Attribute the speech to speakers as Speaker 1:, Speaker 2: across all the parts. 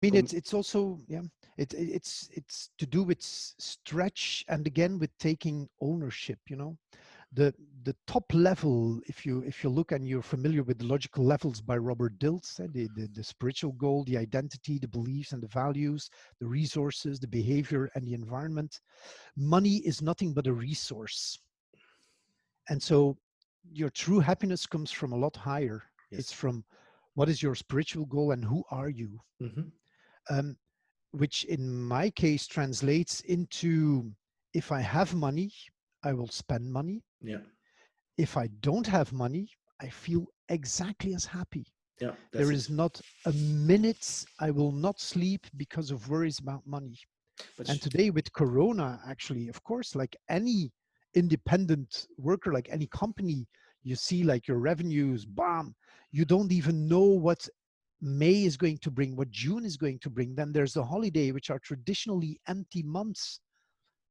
Speaker 1: mean, it's also, yeah, it's to do with stretch, and again with taking ownership. You know, the top level, if you look and you're familiar with the logical levels by Robert Dilts, the spiritual goal, the identity, the beliefs and the values, the resources, the behavior and the environment. Money is nothing but a resource, and so your true happiness comes from a lot higher. It's
Speaker 2: Yes.
Speaker 1: from what is your spiritual goal and who are you.
Speaker 2: Mm-hmm.
Speaker 1: um, which in my case translates into, if I have money, I will spend money.
Speaker 2: Yeah.
Speaker 1: If I don't have money, I feel exactly as happy.
Speaker 2: Yeah. That's
Speaker 1: There
Speaker 2: it.
Speaker 1: is not a minute I will not sleep because of worries about money.
Speaker 2: But
Speaker 1: And today with Corona, actually, of course, like any independent worker, like any company, you see like your revenues, bam, you don't even know what May is going to bring, what June is going to bring. Then there's the holiday, which are traditionally empty months.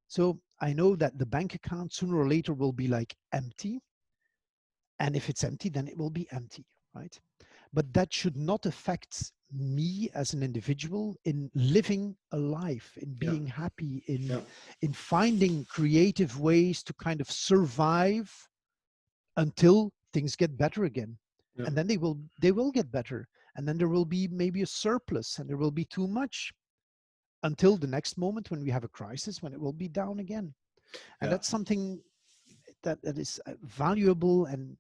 Speaker 1: So I know that the bank account sooner or later will be like empty. And if it's empty, then it will be empty, right? But that should not affect me as an individual in living a life, in
Speaker 2: yeah.
Speaker 1: being happy,
Speaker 2: Yeah.
Speaker 1: in finding creative ways to kind of survive until things get better again.
Speaker 2: Yeah.
Speaker 1: And then they will get better. And then there will be maybe a surplus and there will be too much until the next moment when we have a crisis, when it will be down again. And
Speaker 2: Yeah.
Speaker 1: that's something that is valuable. And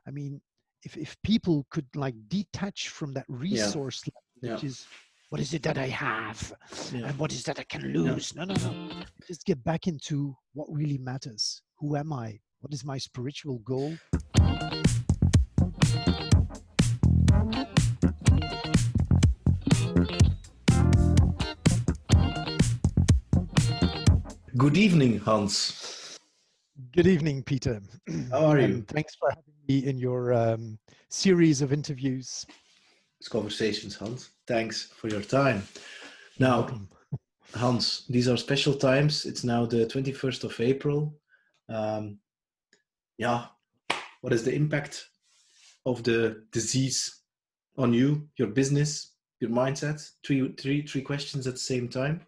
Speaker 1: I mean, if people could like detach from that
Speaker 2: Yeah.
Speaker 1: resource level,
Speaker 2: Yeah.
Speaker 1: which is, what is it that I have
Speaker 2: Yeah.
Speaker 1: and what is that I can
Speaker 2: Yeah.
Speaker 1: lose? No, no, no. Just get back into what really matters. Who am I? What is my spiritual goal?
Speaker 2: Good evening, Hans.
Speaker 1: Good evening, Peter.
Speaker 2: How are you?
Speaker 1: And thanks for having me in your series of interviews.
Speaker 2: It's conversations, Hans. Thanks for your time.
Speaker 1: You're
Speaker 2: Now,
Speaker 1: welcome.
Speaker 2: Hans, these are special times. It's now the 21st of April. Um, yeah, what is the impact of the disease on you, your business, your mindset? Three questions at the same time.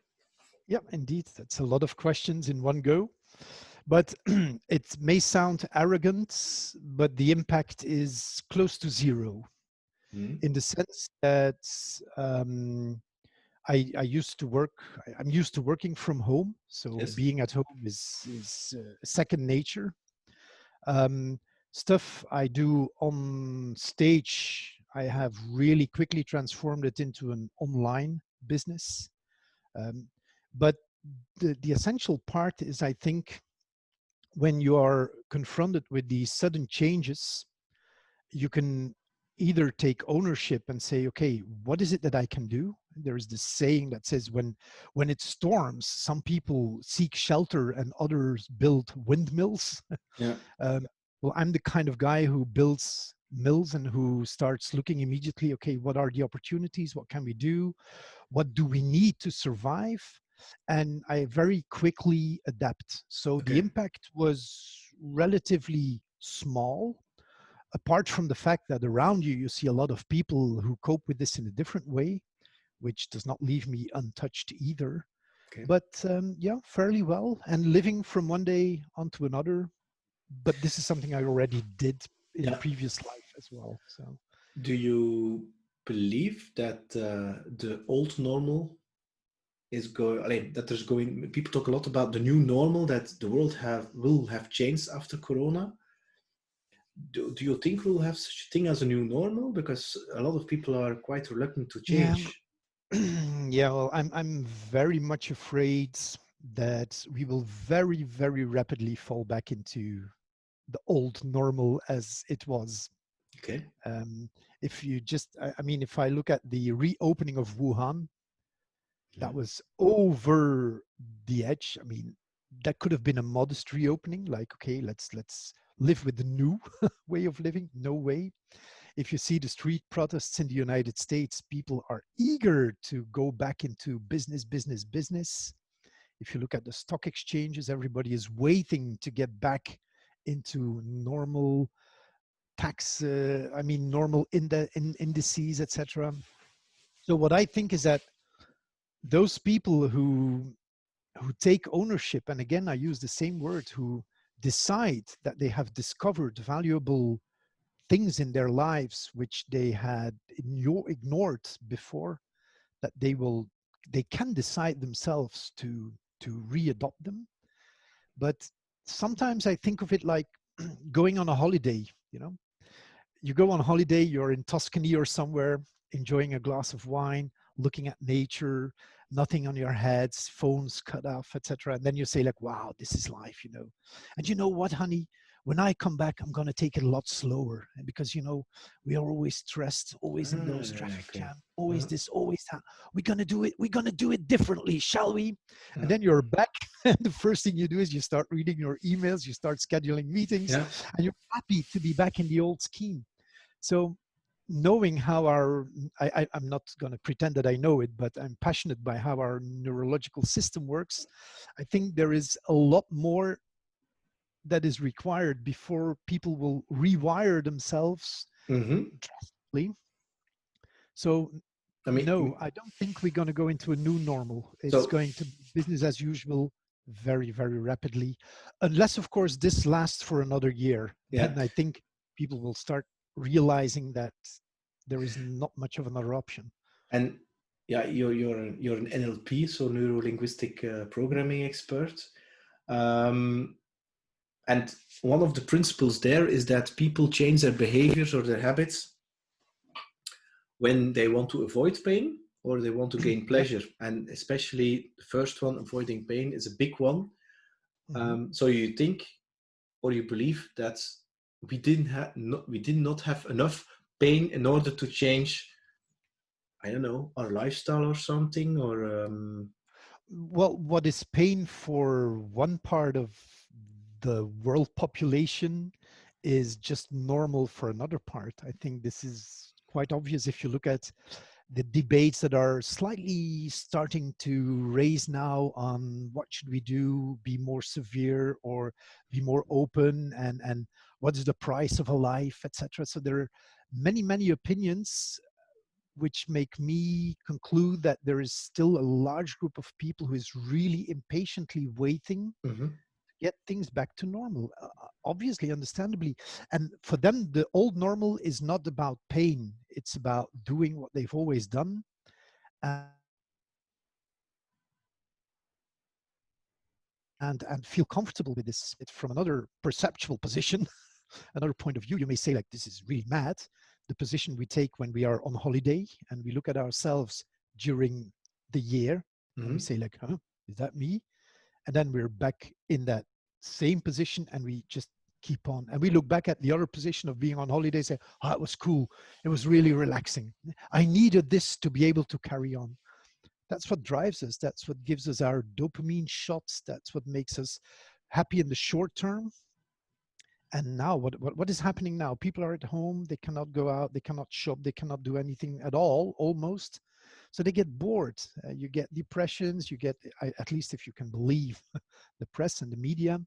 Speaker 1: Yeah, indeed. That's a lot of questions in one go. But it may sound arrogant, but the impact is close to zero,
Speaker 2: Hmm.
Speaker 1: in the sense that I used to work, I'm used to working from home. So
Speaker 2: Yes.
Speaker 1: being at home is second nature. Um, Stuff I do on stage, I have really quickly transformed it into an online business. Um, but the essential part is, I think, when you are confronted with these sudden changes, you can either take ownership and say, okay, what is it that I can do? There is this saying that says, when it storms, some people seek shelter and others build windmills.
Speaker 2: Yeah.
Speaker 1: um, well, I'm the kind of guy who builds mills and who starts looking immediately, okay, what are the opportunities? What can we do? What do we need to survive? And I very quickly adapt. So the
Speaker 2: Okay.
Speaker 1: impact was relatively small, apart from the fact that around you, you see a lot of people who cope with this in a different way, which does not leave me untouched either.
Speaker 2: Okay.
Speaker 1: But yeah, fairly well, and living from one day onto another. But this is something I already did in
Speaker 2: Yeah.
Speaker 1: previous life as well. So
Speaker 2: Do you believe that the old normal is going? That there's going. People talk a lot about the new normal that the world have will have changed after Corona. Do you think we'll have such a thing as a new normal? Because a lot of people are quite reluctant to
Speaker 1: yeah,
Speaker 2: change.
Speaker 1: yeah. Well, I'm very much afraid that we will very, very rapidly fall back into the old normal as it was.
Speaker 2: Okay.
Speaker 1: Um, if you just, I mean, if I look at the reopening of Wuhan,
Speaker 2: Yeah.
Speaker 1: that was over the edge. I mean, that could have been a modest reopening, like, okay, let's live with the new way of living. No way. If you see the street protests in the United States, people are eager to go back into business, business, business. If you look at the stock exchanges, everybody is waiting to get back into normal tax, I mean, normal indices, etc. So what I think is that those people who take ownership, and again I use the same word, who decide that they have discovered valuable things in their lives which they had ignored before, that they can decide themselves to readopt them. But sometimes I think of it like going on a holiday, you know. You go on holiday, you're in Tuscany or somewhere, enjoying a glass of wine, looking at nature, nothing on your heads, phones cut off, etc. And then you say like, wow, this is life, you know. And you know what, honey? When I come back, I'm going to take it a lot slower. And because, you know, we are always stressed, always in those
Speaker 2: Yeah,
Speaker 1: traffic
Speaker 2: okay.
Speaker 1: jam, always
Speaker 2: Uh,
Speaker 1: this, always that. We're going to do it. We're going to do it differently, shall we? And
Speaker 2: yeah,
Speaker 1: then you're back. And the first thing you do is you start reading your emails, you start scheduling meetings,
Speaker 2: yeah.
Speaker 1: and you're happy to be back in the old scheme. So knowing how I'm not going to pretend that I know it, but I'm passionate by how our neurological system works. I think there is a lot more that is required before people will rewire themselves
Speaker 2: Mm-hmm.
Speaker 1: drastically. So
Speaker 2: I
Speaker 1: no,
Speaker 2: mean,
Speaker 1: I don't think we're going to go into a new normal. It's
Speaker 2: so
Speaker 1: going to be business as usual very, very rapidly. Unless, of course, this lasts for another year.
Speaker 2: yeah,
Speaker 1: Then I think people will start realizing that there is not much of another option.
Speaker 2: and yeah, you're an NLP, so neuro linguistic programming expert. Um, and one of the principles there is that people change their behaviors or their habits when they want to avoid pain or they want to gain
Speaker 1: Yeah.
Speaker 2: pleasure. And especially the first one, avoiding pain, is a big one.
Speaker 1: Hmm.
Speaker 2: So you think or you believe that we did not have enough pain in order to change, I don't know, our lifestyle or something, or
Speaker 1: Well, what is pain for one part of the world population is just normal for another part. I think this is quite obvious if you look at the debates that are slightly starting to raise now on what should we do, be more severe or be more open, and what is the price of a life, etc. So there are many opinions which make me conclude that there is still a large group of people who is really impatiently waiting
Speaker 2: mhm.
Speaker 1: to get things back to normal. Obviously, understandably. And for them, the old normal is not about pain, it's about doing what they've always done and feel comfortable with this. It from another perceptual position, another point of view. You may say, like, this is really mad. The position we take when we are on holiday and we look at ourselves during the year and we say, like, huh, is
Speaker 2: Mhm.
Speaker 1: that me? And then we're back in that same position and we just keep on. And we look back at the other position of being on holiday, say, oh, it was cool. It was really relaxing. I needed this to be able to carry on. That's what drives us. That's what gives us our dopamine shots. That's what makes us happy in the short term. And now, what is happening now? People are at home. They cannot go out. They cannot shop. They cannot do anything at all, almost. So they get bored. You get depressions. You get, at least if you can believe the press and the media,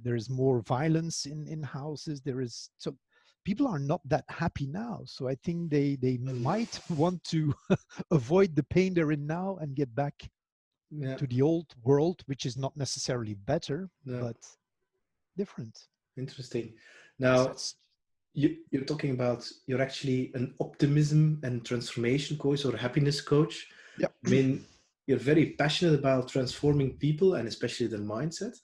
Speaker 1: there is more violence in houses. There is, so people are not that happy now. So I think they
Speaker 2: And
Speaker 1: might want to avoid the pain they're in now and get back
Speaker 2: yeah,
Speaker 1: to the old world, which is not necessarily better,
Speaker 2: no,
Speaker 1: but different.
Speaker 2: interesting.
Speaker 1: It's,
Speaker 2: Now,
Speaker 1: it's
Speaker 2: you're talking about you're actually an optimism and transformation coach or happiness coach.
Speaker 1: yeah.
Speaker 2: I mean, you're very passionate about transforming people and especially their mindset.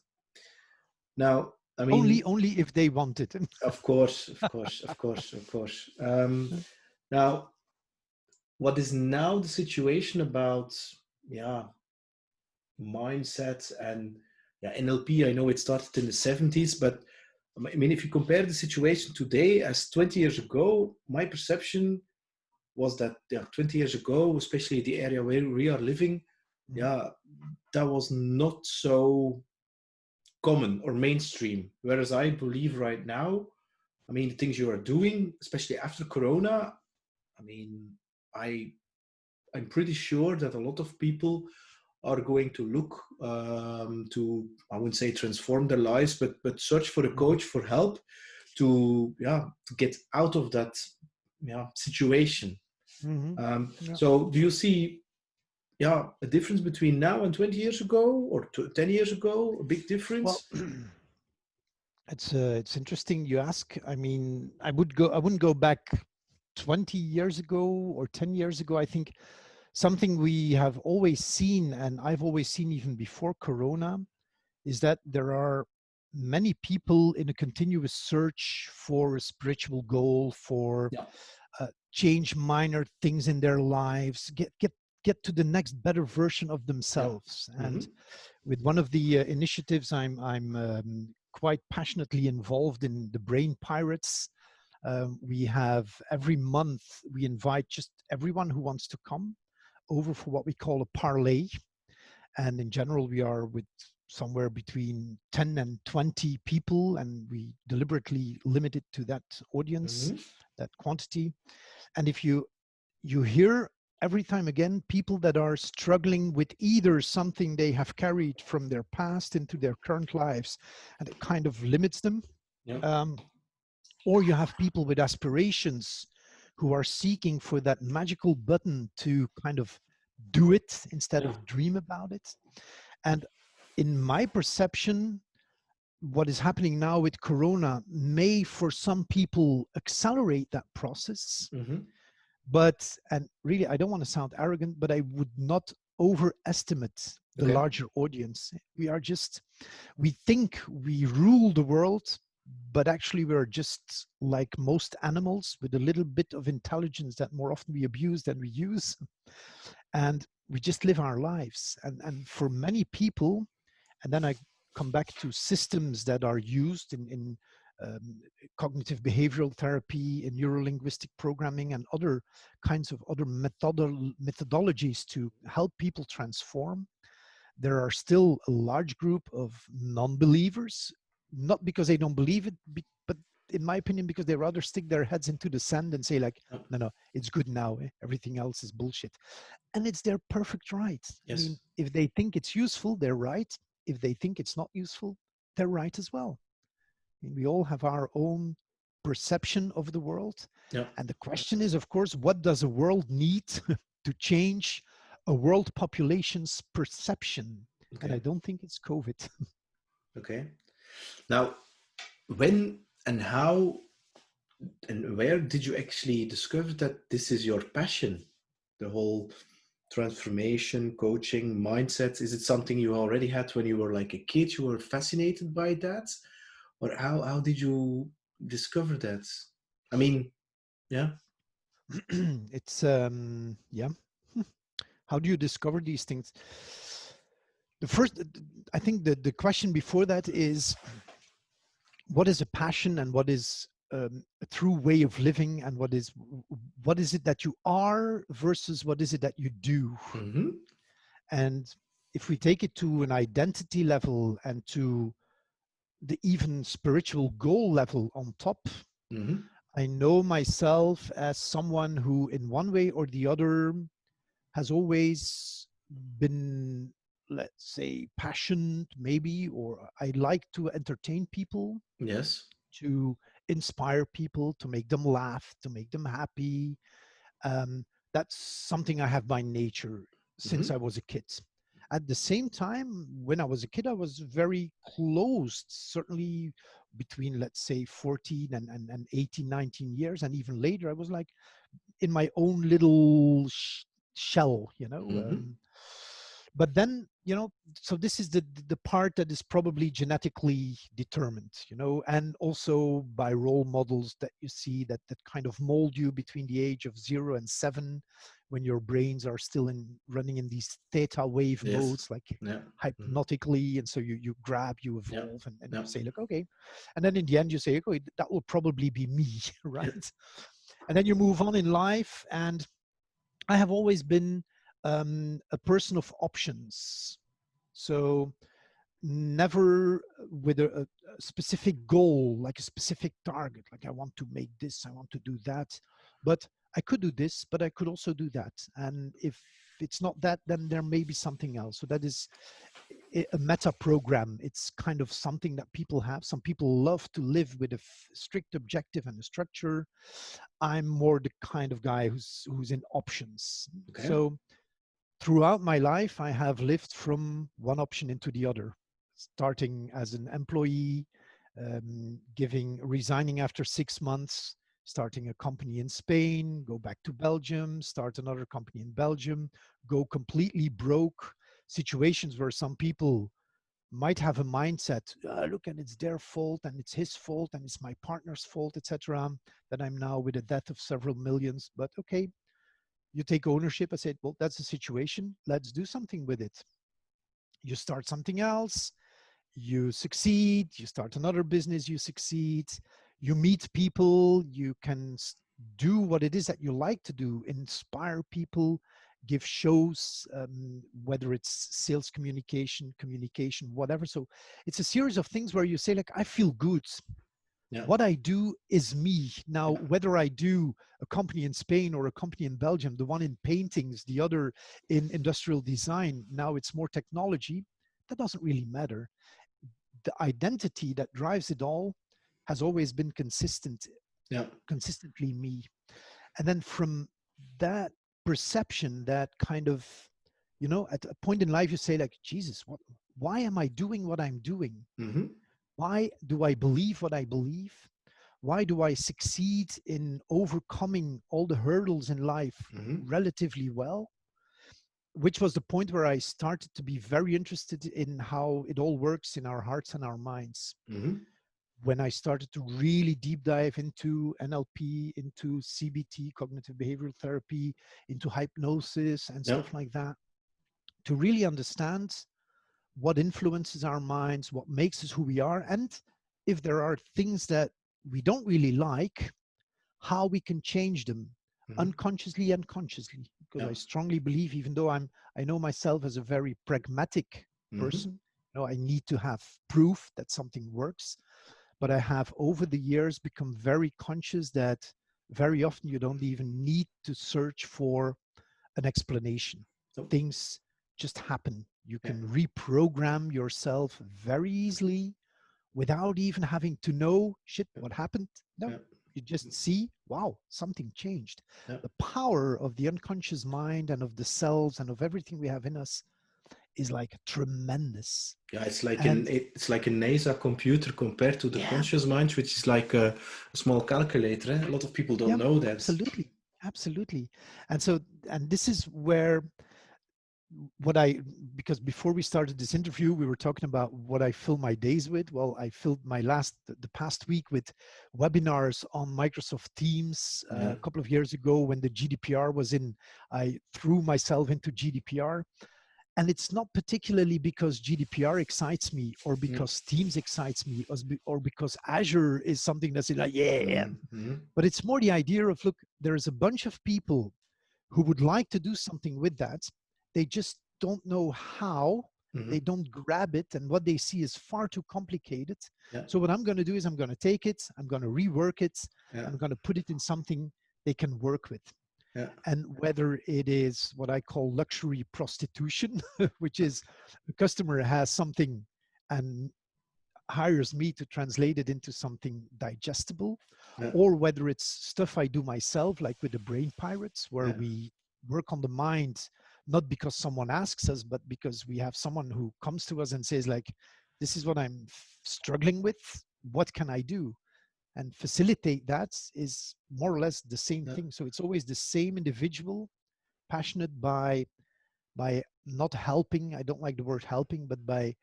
Speaker 2: Now, I
Speaker 1: only
Speaker 2: mean,
Speaker 1: only if they want it.
Speaker 2: of course, of course, of course, of course. Now, what is now the situation about, yeah, mindset and yeah, NLP? I know it started in the 70s, but I mean, if you compare the situation today as 20 years ago, my perception was that, yeah, 20 years ago, especially the area where we are living,
Speaker 1: Mhm.
Speaker 2: yeah, that was not so common or mainstream. Whereas I believe right now, I mean, the things you are doing, especially after Corona, I mean, I I'm pretty sure that a lot of people are going to look to, I wouldn't say transform their lives, but search for a
Speaker 1: Mhm.
Speaker 2: coach for help to, yeah, to get out of that, yeah, situation.
Speaker 1: Mhm. Yeah.
Speaker 2: So do you see? yeah, a difference between now and 20 years ago or 10 years ago? A big
Speaker 1: Well,
Speaker 2: difference?
Speaker 1: it's interesting you ask. I mean, I wouldn't go back 20 years ago or 10 years ago. I think something we have always seen, and I've always seen even before Corona, is that there are many people in a continuous search for a spiritual goal, for
Speaker 2: Yeah.
Speaker 1: change minor things in their lives, get to the next better version of
Speaker 2: Yeah.
Speaker 1: themselves.
Speaker 2: Mm-hmm.
Speaker 1: And with one of the initiatives I'm quite passionately involved in, the Brain Pirates. We have every month we invite just everyone who wants to come over for what we call a parlay, and in general we are with somewhere between 10 and 20 people, and we deliberately limit it to that audience,
Speaker 2: Mm-hmm.
Speaker 1: that quantity. And if you hear every time again people that are struggling with either something they have carried from their past into their current lives and it kind of limits them,
Speaker 2: Yeah.
Speaker 1: um, or you have people with aspirations who are seeking for that magical button to kind of do it instead
Speaker 2: Yeah.
Speaker 1: of dream about it. And in my perception, what is happening now with Corona may, for some people, accelerate that process.
Speaker 2: Mm-hmm.
Speaker 1: But, and really, I don't want to sound arrogant, but I would not overestimate the
Speaker 2: Okay.
Speaker 1: larger audience. We are just, we think we rule the world, but actually we're just like most animals with a little bit of intelligence that more often we abuse than we use. And we just live our lives. And for many people, and then I come back to systems that are used in um, cognitive behavioral therapy, in neurolinguistic programming, and other kinds of other methodologies to help people transform. There are still a large group of non-believers, not because they don't believe it, but in my opinion, because they rather stick their heads into the sand and say like,
Speaker 2: Yeah.
Speaker 1: no, no, it's good now. Everything else is bullshit. And it's their perfect right. I mean,
Speaker 2: Yes.
Speaker 1: if they think it's useful, they're right. If they think it's not useful, they're right as well. I mean, we all have our own perception of the world.
Speaker 2: Yeah.
Speaker 1: And the question is, of course, what does a world need to change a world population's perception? And I
Speaker 2: Okay.
Speaker 1: don't think it's COVID.
Speaker 2: Okay. Now, when and how and where did you actually discover that this is your passion? The whole transformation, coaching, mindset. Is it something you already had when you were like a kid? You were fascinated by that? Or how did you discover that? I mean, yeah.
Speaker 1: It's, yeah. How do you discover these things? The first, I think the question before that is, what is a passion and what is a true way of living, and what is it that you are versus what is it that you do?
Speaker 2: Mm-hmm.
Speaker 1: And if we take it to an identity level and to the even spiritual goal level on top,
Speaker 2: Mm-hmm.
Speaker 1: I know myself as someone who in one way or the other has always been, let's say, passionate maybe, or I like to entertain people,
Speaker 2: Yes.
Speaker 1: to inspire people, to make them laugh, to make them happy. That's something I have by nature since
Speaker 2: Mm-hmm.
Speaker 1: I was a kid. At the same time, when I was a kid, I was very closed, certainly between, let's say, 14 and 18, 19 years. And even later, I was like in my own little shell, you know.
Speaker 2: Mm-hmm.
Speaker 1: But then, you know, so this is the part that is probably genetically determined, you know, and also by role models that you see that kind of mold you between the age of 0 and 7, when your brains are still in running in these theta wave
Speaker 2: Yes.
Speaker 1: modes, like
Speaker 2: Yeah. Mm-hmm.
Speaker 1: hypnotically. And so you grab, you
Speaker 2: Yeah.
Speaker 1: evolve, and
Speaker 2: Yeah.
Speaker 1: you say, look, okay. And then in the end you say, okay, that will probably be me. Right? And then you move on in life. And I have always been a person of options. So never with a specific goal, like a specific target, like I want to make this, I want to do that. But I could do this, but I could also do that. And if it's not that, then there may be something else. So that is a meta program. It's kind of something that people have. Some people love to live with a strict objective and a structure. I'm more the kind of guy who's in options.
Speaker 2: Okay.
Speaker 1: So throughout my life, I have lived from one option into the other, starting as an employee, resigning after 6 months, starting a company in Spain, go back to Belgium, start another company in Belgium, go completely broke. Situations where some people might have a mindset, look, and it's their fault, and it's his fault, and it's my partner's fault, etc. That I'm now with a debt of several millions. But okay, you take ownership. I said, well, that's the situation. Let's do something with it. You start something else, you succeed, you start another business, you succeed, you meet people, you can do what it is that you like to do, inspire people, give shows, whether it's sales communication, whatever. So it's a series of things where you say, like, I feel good.
Speaker 2: Yeah.
Speaker 1: What I do is me. Now, whether I do a company in Spain or a company in Belgium, the one in paintings, the other in industrial design, now it's more technology, that doesn't really matter. The identity that drives it all has always been
Speaker 2: Yeah.
Speaker 1: consistently me. And then from that perception, that kind of, at a point in life, you say, like, Jesus, why am I doing what I'm doing?
Speaker 2: Mm-hmm.
Speaker 1: Why do I believe what I believe? Why do I succeed in overcoming all the hurdles in life
Speaker 2: Mm-hmm.
Speaker 1: relatively well? Which was the point where I started to be very interested in how it all works in our hearts and our minds.
Speaker 2: Mm-hmm.
Speaker 1: When I started to really deep dive into NLP, into CBT, cognitive behavioral therapy, into hypnosis and
Speaker 2: Yeah.
Speaker 1: stuff like that, to really understand what influences our minds, what makes us who we are, and if there are things that we don't really like, how we can change them
Speaker 2: Mm-hmm.
Speaker 1: unconsciously and consciously. Because
Speaker 2: Yeah.
Speaker 1: I strongly believe, even though I know myself as a very pragmatic
Speaker 2: Mm-hmm.
Speaker 1: person, I need to have proof that something works. But I have over the years become very conscious that very often you don't even need to search for an explanation.
Speaker 2: So,
Speaker 1: Things just happen. You
Speaker 2: yeah.
Speaker 1: can reprogram yourself very easily without even having to know, shit,
Speaker 2: Yeah.
Speaker 1: what happened. No,
Speaker 2: Yeah.
Speaker 1: you just see, wow, something changed.
Speaker 2: Yeah.
Speaker 1: The power of the unconscious mind and of the cells and of everything we have in us is like tremendous.
Speaker 2: Yeah,
Speaker 1: And
Speaker 2: it's like a NASA computer compared to the
Speaker 1: yeah,
Speaker 2: conscious mind, which is like a small calculator. Eh? A lot of people don't
Speaker 1: yeah,
Speaker 2: know that.
Speaker 1: absolutely. Absolutely. And so, and this is where what I, because before we started this interview, we were talking about what I fill my days with. Well, I filled the past week with webinars on Microsoft Teams.
Speaker 2: Yeah.
Speaker 1: A couple of years ago, when the GDPR was in, I threw myself into GDPR. And it's not particularly because GDPR excites me or
Speaker 2: Mm.
Speaker 1: because Teams excites me or because Azure is something that's like, yeah.
Speaker 2: Mm-hmm.
Speaker 1: But it's more the idea of, look, there's a bunch of people who would like to do something with that. They just don't know how.
Speaker 2: Mm-hmm.
Speaker 1: They don't grab it, and what they see is far too complicated.
Speaker 2: Yeah.
Speaker 1: So what I'm going to do is I'm going to take it, I'm going to rework it,
Speaker 2: Yeah.
Speaker 1: I'm going to put it in something they can work with.
Speaker 2: Yeah.
Speaker 1: And whether it is what I call luxury prostitution, which is the customer has something and hires me to translate it into something digestible,
Speaker 2: Yeah.
Speaker 1: or whether it's stuff I do myself, like with the Brain Pirates, where
Speaker 2: Yeah.
Speaker 1: we work on the mind, not because someone asks us, but because we have someone who comes to us and says, like, this is what I'm struggling with. What can I do? And facilitate that is more or less the same
Speaker 2: Yeah.
Speaker 1: thing. So it's always the same individual, passionate by not helping. I don't like the word helping, but by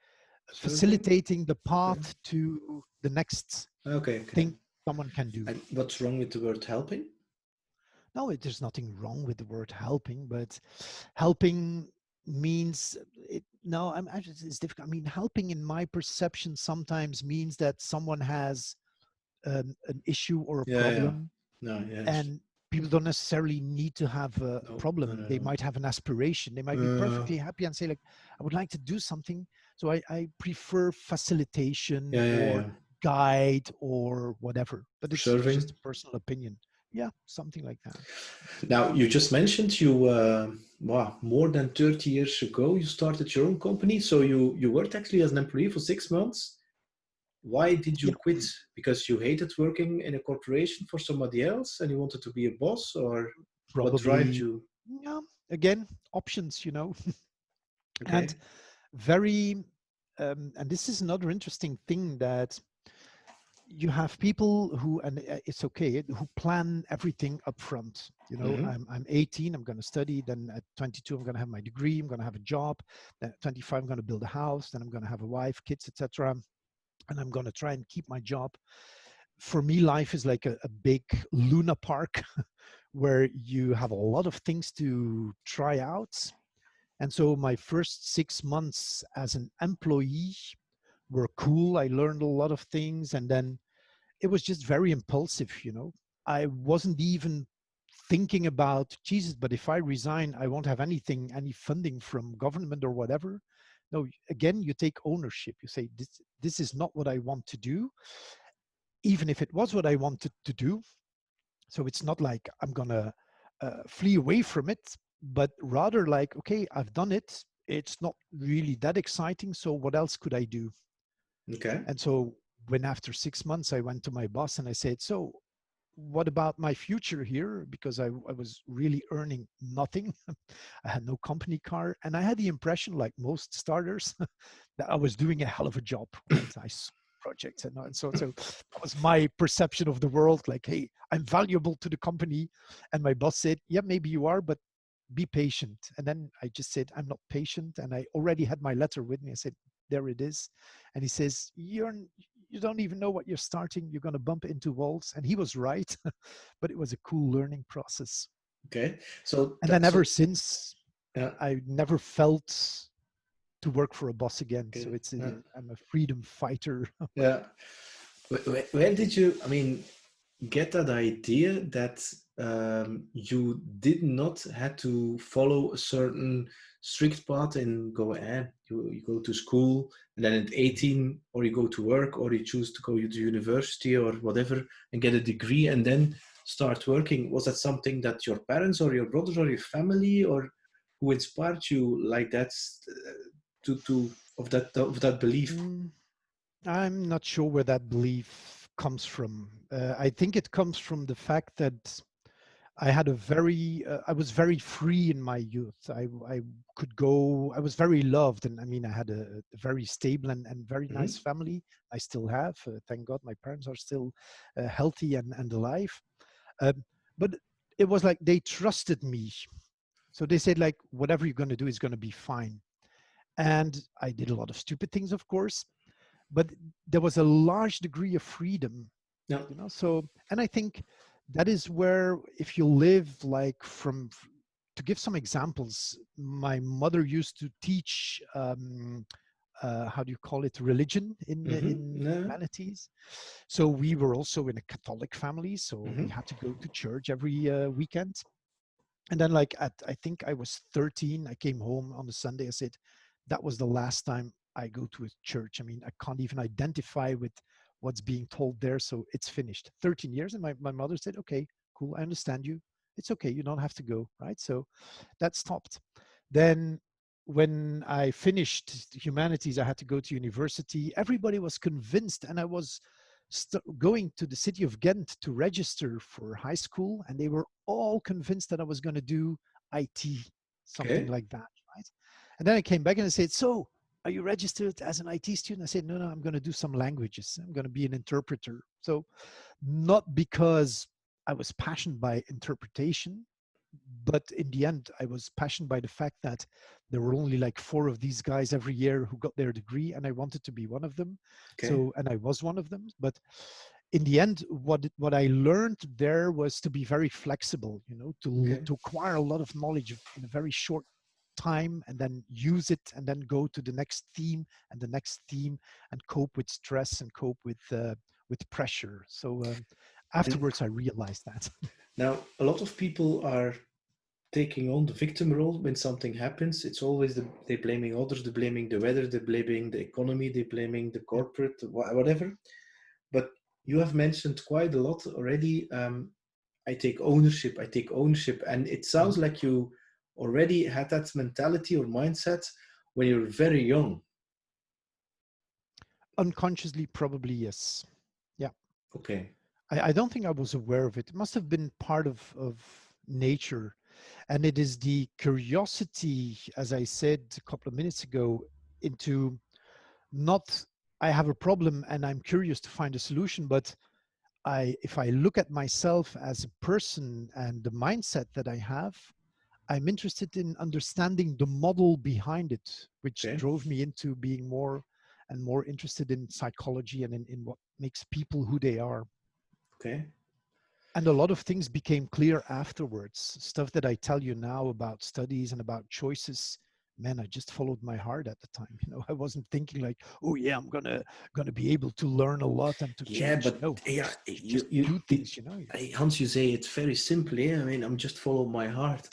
Speaker 2: Serving.
Speaker 1: facilitating the
Speaker 2: Okay.
Speaker 1: path to the next
Speaker 2: Okay. Okay.
Speaker 1: thing someone can do.
Speaker 2: And what's wrong with the word helping?
Speaker 1: No, there's nothing wrong with the word helping, but helping means it. No, it's difficult. I mean, helping in my perception sometimes means that someone has an issue or a
Speaker 2: Yeah. Yeah.
Speaker 1: problem,
Speaker 2: No. Yes.
Speaker 1: and people don't necessarily need to have a
Speaker 2: No. No.
Speaker 1: problem.
Speaker 2: No.
Speaker 1: They
Speaker 2: No.
Speaker 1: might have an aspiration. They might be perfectly happy and say, like, I would like to do something. So I prefer facilitation
Speaker 2: Yeah. Yeah.
Speaker 1: or
Speaker 2: Yeah.
Speaker 1: guide or whatever, but
Speaker 2: For
Speaker 1: it's just
Speaker 2: serving.
Speaker 1: a personal opinion. Yeah, something like that.
Speaker 2: Now, you just mentioned you, wow, more than 30 years ago, you started your own company. So you worked actually as an employee for 6 months. Why did you
Speaker 1: Yeah,
Speaker 2: quit? Because you hated working in a corporation for somebody else and you wanted to be a boss, or what drives
Speaker 1: probably.
Speaker 2: you?
Speaker 1: Yeah, again, options, and
Speaker 2: Okay.
Speaker 1: very, and this is another interesting thing, that you have people who, and it's okay, who plan everything up front.
Speaker 2: Mm-hmm.
Speaker 1: I'm 18, I'm going to study, then at 22 I'm going to have my degree, I'm going to have a job, then at 25 I'm going to build a house, then I'm going to have a wife, kids, etc., and I'm going to try and keep my job. For me, life is like a big Luna Park where you have a lot of things to try out. And so my first 6 months as an employee were cool. I learned a lot of things, and then it was just very impulsive. I wasn't even thinking about Jesus, but if I resign, I won't have any funding from government or whatever. No, again, you take ownership. You say, this is not what I want to do, even if it was what I wanted to do. So it's not like I'm gonna flee away from it, but rather like, okay, I've done it. It's not really that exciting. So what else could I do?
Speaker 2: Okay.
Speaker 1: And so when after 6 months I went to my boss and I said, so what about my future here? Because I was really earning nothing. I had no company car. And I had the impression, like most starters, that I was doing a hell of a job, right? I saw projects and so on. So that was my perception of the world, like, hey, I'm valuable to the company. And my boss said, yeah, maybe you are, but be patient. And then I just said, I'm not patient. And I already had my letter with me. I said, there it is. And he says, you don't even know what you're starting. You're going to bump into walls. And he was right, but it was a cool learning process.
Speaker 2: Okay. So
Speaker 1: And then
Speaker 2: that
Speaker 1: ever
Speaker 2: so
Speaker 1: since,
Speaker 2: yeah.
Speaker 1: I never felt to work for a boss again. So
Speaker 2: Okay. Yeah.
Speaker 1: I'm a freedom fighter.
Speaker 2: Yeah. Where did you? I mean, get that idea that you did not had to follow a certain strict path and go ahead. You go to school and then at 18 or you go to work or you choose to go to university or whatever and get a degree and then start working. Was that something that your parents or your brothers or your family or who inspired you like that to of that belief?
Speaker 1: Mm, I'm not sure where that belief comes from. I think it comes from the fact that I was very free in my youth. I could go, I was very loved. And I mean, I had a very stable and very nice
Speaker 2: Mm-hmm.
Speaker 1: family. I still have, thank God, my parents are still healthy and alive. Um, but it was like they trusted me. So they said, like, whatever you're going to do is going to be fine. And I did a lot of stupid things, of course, but there was a large degree of freedom.
Speaker 2: Yeah.
Speaker 1: So, and I think that is where, if you live like to give some examples, my mother used to teach, how do you call it, religion
Speaker 2: Mm-hmm.
Speaker 1: in
Speaker 2: Yeah.
Speaker 1: humanities. So we were also in a Catholic family, so we
Speaker 2: Mm-hmm.
Speaker 1: had to go to church every weekend. And then, like, at I think I was 13, I came home on a Sunday. I said, that was the last time I go to a church. I mean, I can't even identify with what's being told there. So it's finished. 13 years. And my mother said, okay, cool. I understand you. It's okay. You don't have to go. Right. So that stopped. Then when I finished humanities, I had to go to university. Everybody was convinced, and I was going to the city of Ghent to register for high school, and they were all convinced that I was going to do IT, something
Speaker 2: Okay.
Speaker 1: like that, right? And then I came back and I said, so are you registered as an IT student? I said, no, I'm going to do some languages. I'm going to be an interpreter. So not because I was passionate by interpretation, but in the end, I was passionate by the fact that there were only like 4 of these guys every year who got their degree, and I wanted to be one of them.
Speaker 2: Okay.
Speaker 1: So, and I was one of them. But in the end, what I learned there was to be very flexible. To
Speaker 2: Okay.
Speaker 1: acquire a lot of knowledge in a very short time, and then use it, and then go to the next theme and the next theme, and cope with stress and cope with pressure. So
Speaker 2: And
Speaker 1: afterwards, I realized that.
Speaker 2: now a lot of people are taking on the victim role when something happens. It's always they blaming others, they blaming the weather, they blaming the economy, they blaming the
Speaker 1: Yeah.
Speaker 2: corporate, whatever. But you have mentioned quite a lot already. I take ownership. I take ownership, and it sounds
Speaker 1: Mhm.
Speaker 2: like you already had that mentality or mindset when you were very young.
Speaker 1: Unconsciously, probably yes. Yeah.
Speaker 2: Okay.
Speaker 1: I don't think I was aware of it. It must have been part of nature. And it is the curiosity, as I said a couple of minutes ago, into not I have a problem and I'm curious to find a solution, but if I look at myself as a person and the mindset that I have, I'm interested in understanding the model behind it, which
Speaker 2: Okay.
Speaker 1: drove me into being more and more interested in psychology and in what makes people who they are.
Speaker 2: Okay.
Speaker 1: And a lot of things became clear afterwards. Stuff that I tell you now about studies and about choices, man, I just followed my heart at the time. I wasn't thinking like, oh yeah, I'm gonna be able to learn a lot and to
Speaker 2: Yeah,
Speaker 1: change.
Speaker 2: but
Speaker 1: No,
Speaker 2: yeah,
Speaker 1: you just do things.
Speaker 2: Hans, you say it very simply. I mean, I'm just follow my heart.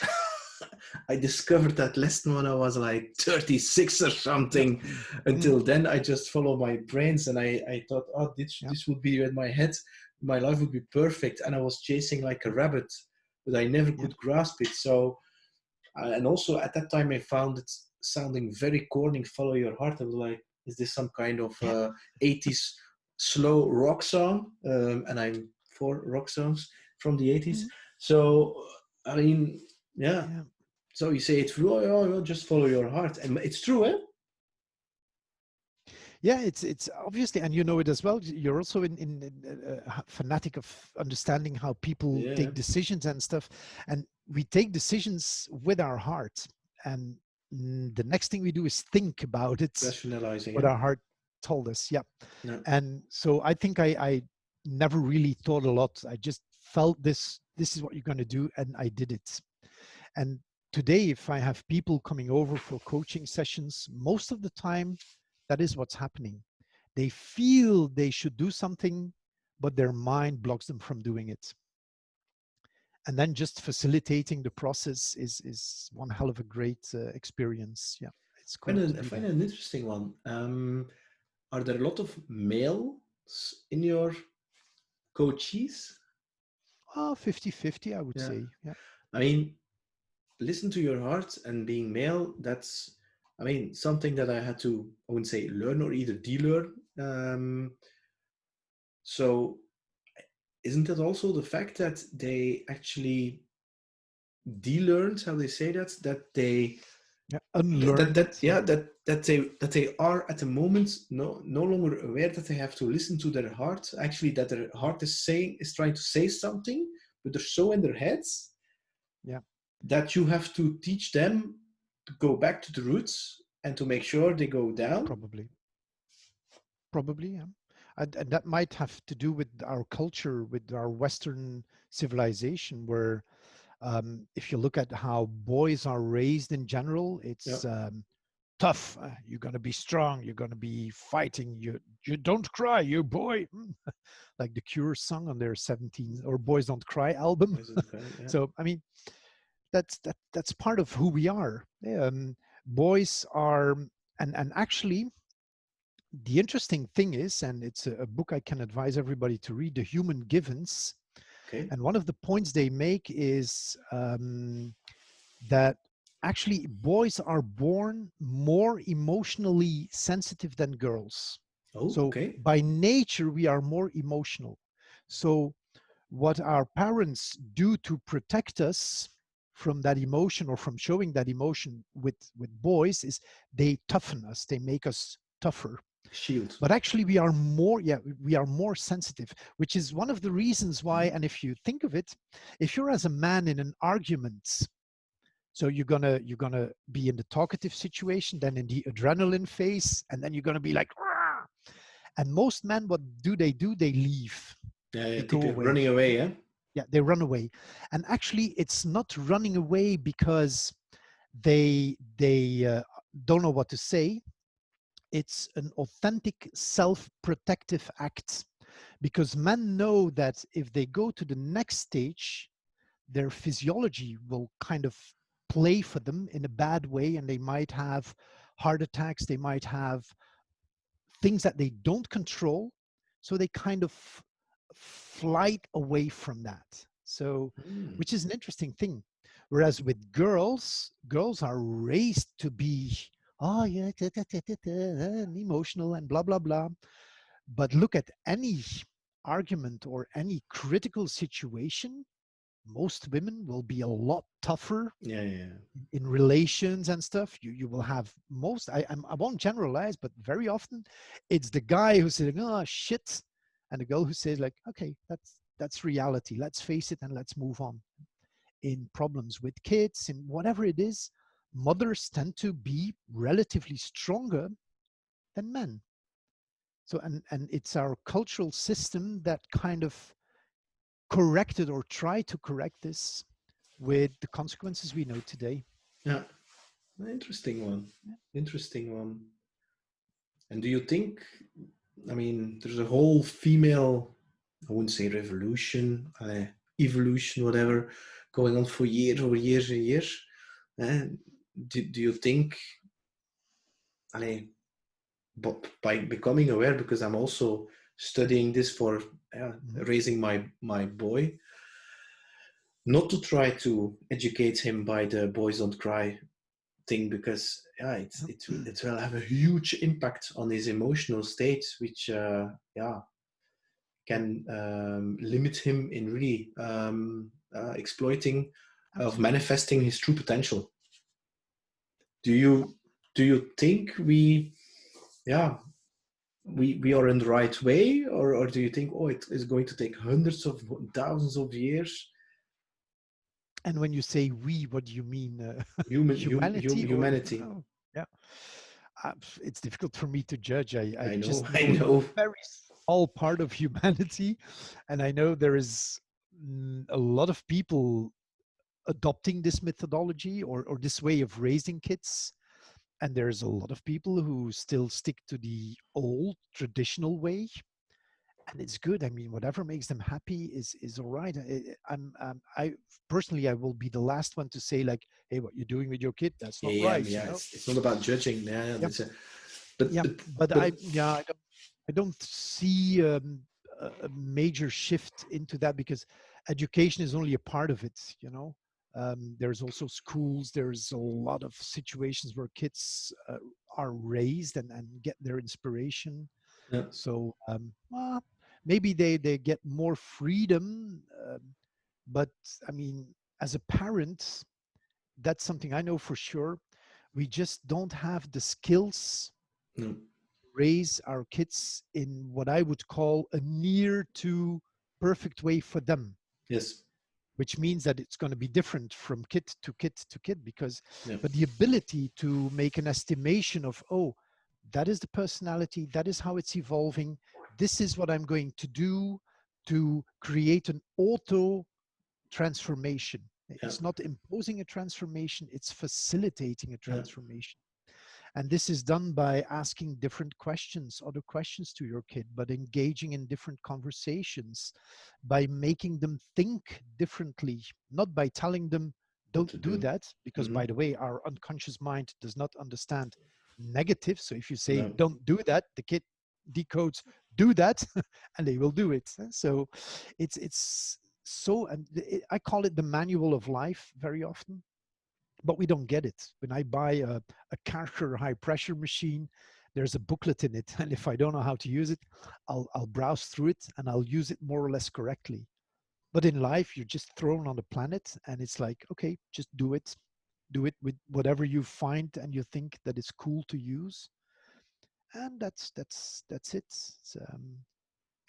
Speaker 2: I discovered that lesson when I was like 36 or
Speaker 1: Yep.
Speaker 2: something.
Speaker 1: Mm,
Speaker 2: Until then, I just follow my brains, and I thought, oh,
Speaker 1: yep.
Speaker 2: this would be in my head. My life would be perfect, and I was chasing like a rabbit, but I never
Speaker 1: Yep.
Speaker 2: could grasp it. So, and also at that time, I found it sounding very corny. Follow your heart. I was like, is this some kind of
Speaker 1: Yeah.
Speaker 2: 80s slow rock song? And I'm for rock songs from the 80s.
Speaker 1: Mm,
Speaker 2: So, I mean, yeah.
Speaker 1: yeah.
Speaker 2: So you say it's true, oh, just follow your heart. And it's true, eh?
Speaker 1: Yeah, it's obviously, and you know it as well. You're also in fanatic of understanding how people
Speaker 2: Yeah,
Speaker 1: take decisions and stuff, and we take decisions with our heart, and the next thing we do is think about it,
Speaker 2: rationalizing,
Speaker 1: what
Speaker 2: eh?
Speaker 1: our heart told us. Yeah,
Speaker 2: No.
Speaker 1: and so I think I never really thought a lot. I just felt this is what you're going to do, and I did it. And today, if I have people coming over for coaching sessions, most of the time, that is what's happening. They feel they should do something, but their mind blocks them from doing it. And then just facilitating the process is one hell of a great experience. Yeah, it's great to
Speaker 2: I
Speaker 1: be
Speaker 2: find
Speaker 1: there.
Speaker 2: it an interesting one. Are there a lot of males in your coachees?
Speaker 1: Oh, 50-50, I would
Speaker 2: Yeah.
Speaker 1: say. Yeah.
Speaker 2: I mean, listen to your heart and being male, that's, I mean, something that I had to, I wouldn't say learn or either de-learn. So isn't it also the fact that they actually de-learned, how they say that they
Speaker 1: Yeah. Unlearned it. Yeah.
Speaker 2: yeah, that they are at the moment no longer aware that they have to listen to their heart, actually that their heart is trying to say something, but they're so in their heads
Speaker 1: Yeah.
Speaker 2: that you have to teach them to go back to the roots and to make sure they go down.
Speaker 1: Probably. Probably, yeah. And that might have to do with our culture, with our Western civilization, where if you look at how boys are raised in general,
Speaker 2: Yeah,
Speaker 1: it's tough. You're going to be strong. You're going to be fighting. You don't cry, you boy. Like the Cure song on their 17 or Boys Don't Cry album.
Speaker 2: is it okay? Yeah.
Speaker 1: So I mean, that's part of who we are. Boys are, and actually the interesting thing is, and it's a book I can advise everybody to read, The Human Givens.
Speaker 2: Okay.
Speaker 1: And one of the points they make is that actually boys are born more emotionally sensitive than girls.
Speaker 2: Oh,
Speaker 1: So
Speaker 2: okay.
Speaker 1: by nature, we are more emotional. So what our parents do to protect us from that emotion or from showing that emotion with boys is they toughen us, they make us tougher.
Speaker 2: Shield.
Speaker 1: But actually we are more, yeah, we are more sensitive, which is one of the reasons why.
Speaker 2: Mhm.
Speaker 1: And if you think of it, if you're as a man in an argument, so you're gonna be in the talkative situation, then in the adrenaline phase, and then you're gonna be like, "Rah!" And most men, what do? They leave,
Speaker 2: Yeah,
Speaker 1: they
Speaker 2: yeah,
Speaker 1: go
Speaker 2: typically
Speaker 1: away.
Speaker 2: running away, yeah.
Speaker 1: Yeah, they run away. And actually it's not running away because they don't know what to say. It's an authentic self-protective act, because men know that if they go to the next stage, their physiology will kind of play for them in a bad way, and they might have heart attacks, they might have things that they don't control, so they kind of flight away from that. So
Speaker 2: Hmm.
Speaker 1: which is an interesting thing. Whereas with girls are raised to be, oh yeah, and emotional and blah blah blah. But look at any argument or any critical situation, most women will be a lot tougher
Speaker 2: Yeah, yeah,
Speaker 1: in relations and stuff. You will have most, I won't generalize, but very often it's the guy who's saying, oh shit, and the girl who says like, okay, that's reality, let's face it and let's move on. In problems with kids, in whatever it is, mothers tend to be relatively stronger than men. So and it's our cultural system that kind of corrected or tried to correct this with the consequences we know today.
Speaker 2: yeah. Interesting one. Interesting one. And do you think, I mean, there's a whole female, I wouldn't say revolution, evolution, whatever, going on for years over years and years. Do you think, allee, but by becoming aware, because I'm also studying this for
Speaker 1: Mhm.
Speaker 2: raising my boy, not to try to educate him by the boys don't cry thing, because it will have a huge impact on his emotional state, which can limit him in really exploiting of
Speaker 1: Absolutely.
Speaker 2: manifesting his true potential. Do
Speaker 1: Yep.
Speaker 2: you think yeah we are in the right way, or do you think, oh, it is going to take hundreds of thousands of years?
Speaker 1: And when you say we, what do you mean? Humanity or
Speaker 2: Humanity.
Speaker 1: oh, yeah. It's difficult for me to judge. I
Speaker 2: I know.
Speaker 1: just
Speaker 2: I
Speaker 1: know a
Speaker 2: know.
Speaker 1: very small part of humanity, and I know there is a lot of people adopting this methodology or this way of raising kids. And there's a lot of people who still stick to the old traditional way, and it's good. I mean, whatever makes them happy is all right. I personally, I will be the last one to say like, hey, what you're doing with your kid, that's not
Speaker 2: Yeah,
Speaker 1: right, you
Speaker 2: yeah.
Speaker 1: know.
Speaker 2: It's not about judging. Yeah,
Speaker 1: Yeah,
Speaker 2: that's a, but
Speaker 1: yeah.
Speaker 2: but
Speaker 1: But
Speaker 2: but
Speaker 1: I don't see a major shift into that because education is only a part of it, you know. There's also schools. There's a lot of situations where kids are raised and get their inspiration.
Speaker 2: yeah,
Speaker 1: So well, maybe they get more freedom, but I mean, as a parent, that's something I know for sure. We just don't have the skills
Speaker 2: no,
Speaker 1: to raise our kids in what I would call a near to perfect way for them,
Speaker 2: yes,
Speaker 1: which means that it's going to be different from kid to kid to kid because
Speaker 2: yeah,
Speaker 1: but the ability to make an estimation of, oh, that is the personality, that is how it's evolving, this is what I'm going to do to create an auto transformation.
Speaker 2: yeah,
Speaker 1: It's not imposing a transformation, it's facilitating a
Speaker 2: yeah,
Speaker 1: transformation. And this is done by asking different questions, other questions to your kid, but engaging in different conversations, by making them think differently, not by telling them,
Speaker 2: what
Speaker 1: don't
Speaker 2: to
Speaker 1: do
Speaker 2: do.
Speaker 1: that. Because,
Speaker 2: Mm-hmm.
Speaker 1: by the way, our unconscious mind does not understand negative. So if you say,
Speaker 2: No,
Speaker 1: don't do that, the kid decodes, do that, and they will do it. So it's so, and I call it the manual of life very often, but we don't get it. When I buy a Karcher high pressure machine, there's a booklet in it. And if I don't know how to use it, I'll browse through it and I'll use it more or less correctly. But in life, you're just thrown on the planet and it's like, okay, just do it. Do it with whatever you find and you think that it's cool to use. And that's it.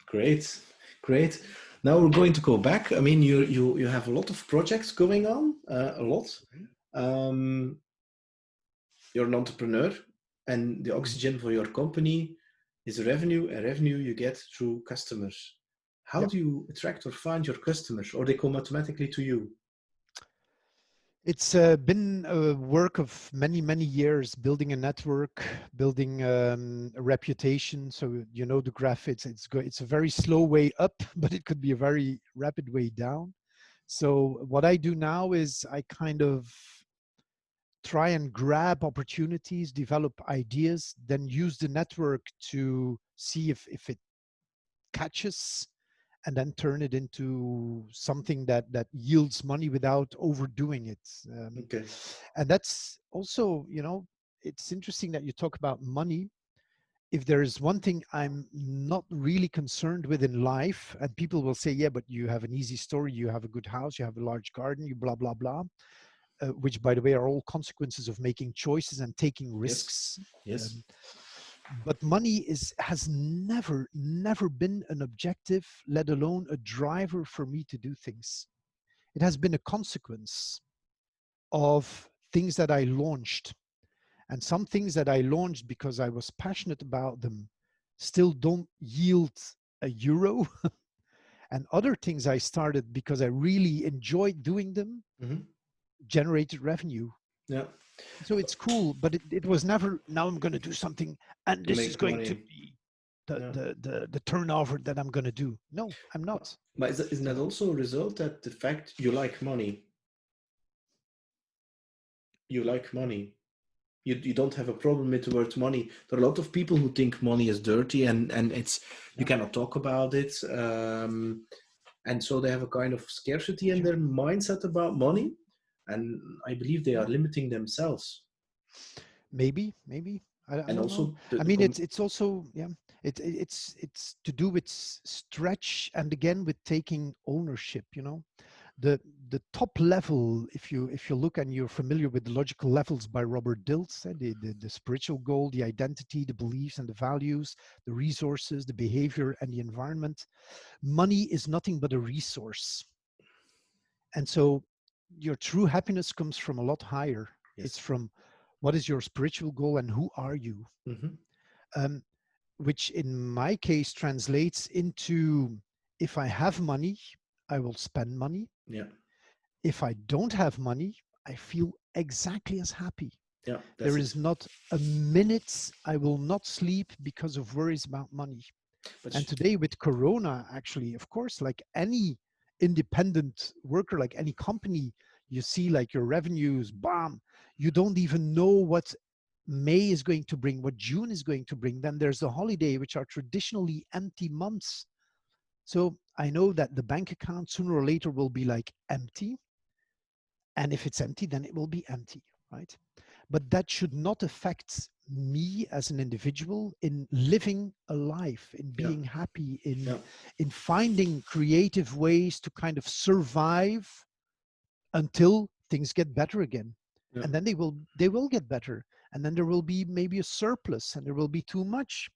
Speaker 2: great, great. Now we're going to go back. I mean, you have a lot of projects going on, a lot. Um, you're an entrepreneur, and the
Speaker 1: Mhm.
Speaker 2: oxygen for your company is revenue, and revenue you get through customers. How
Speaker 1: Yep.
Speaker 2: do you attract or find your customers, or they come automatically to you?
Speaker 1: It's been a work of many, many years building a network, building a reputation. So you know the graph. It's a very slow way up, but it could be a very rapid way down. So what I do now is I kind of try and grab opportunities, develop ideas, then use the network to see if it catches, and then turn it into something that yields money without overdoing it.
Speaker 2: Okay.
Speaker 1: And that's also, you know, it's interesting that you talk about money. if there is one thing I'm not really concerned with in life, and people will say, yeah, but you have an easy story, you have a good house, you have a large garden, you blah, blah, blah, which, by the way, are all consequences of making choices and taking
Speaker 2: Yes.
Speaker 1: risks.
Speaker 2: Yes.
Speaker 1: Um, but money has never been an objective, let alone a driver for me to do things. It has been a consequence of things that I launched. And some things that I launched because I was passionate about them still don't yield a euro. And other things I started because I really enjoyed doing them
Speaker 2: Hmm.
Speaker 1: generated revenue.
Speaker 2: Yeah.
Speaker 1: So it's cool, but it was never, now I'm going to do something and
Speaker 2: To
Speaker 1: this is
Speaker 2: make
Speaker 1: going to
Speaker 2: money.
Speaker 1: be the,
Speaker 2: Yeah.
Speaker 1: the, the, the turnover that I'm going to do. No, I'm
Speaker 2: But,
Speaker 1: not.
Speaker 2: but isn't that
Speaker 1: So
Speaker 2: also a result that the fact you like money? You like money. You don't have a problem with the word money. There are a lot of people who think money is dirty and it's you
Speaker 1: yeah,
Speaker 2: cannot talk about it. And so they have a kind of scarcity in
Speaker 1: yeah,
Speaker 2: their mindset about money. And I believe they are
Speaker 1: yeah.
Speaker 2: limiting themselves.
Speaker 1: Maybe. I
Speaker 2: And
Speaker 1: don't know.
Speaker 2: also the,
Speaker 1: I
Speaker 2: the
Speaker 1: mean, it's also, yeah. It's to do with stretch, and again with taking ownership. You know, the top level. If you look and you're familiar with the logical levels by Robert Dilts, the spiritual goal, the identity, the beliefs and the values, the resources, the behavior and the environment. Money is nothing but a resource, and so your true happiness comes from a lot higher. It's
Speaker 2: yes.
Speaker 1: from what is your spiritual goal and who are you?
Speaker 2: Hmm.
Speaker 1: Um, which in my case translates into, if I have money, I will spend money.
Speaker 2: Yeah.
Speaker 1: If I don't have money, I feel exactly as happy.
Speaker 2: Yeah. That's
Speaker 1: There
Speaker 2: it.
Speaker 1: is not a minute I will not sleep because of worries about money.
Speaker 2: But
Speaker 1: And today with Corona, actually, of course, like any independent worker, like any company, you see like your revenues, bam, you don't even know what May is going to bring, what June is going to bring. Then there's the holiday, which are traditionally empty months. So I know that the bank account sooner or later will be like empty. And if it's empty, then it will be empty, right? But that should not affect me as an individual in living a life, in
Speaker 2: yeah.
Speaker 1: being happy,
Speaker 2: Yeah.
Speaker 1: in finding creative ways to kind of survive until things get better again.
Speaker 2: Yeah.
Speaker 1: And then they will get better. And then there will be maybe a surplus and there will be too much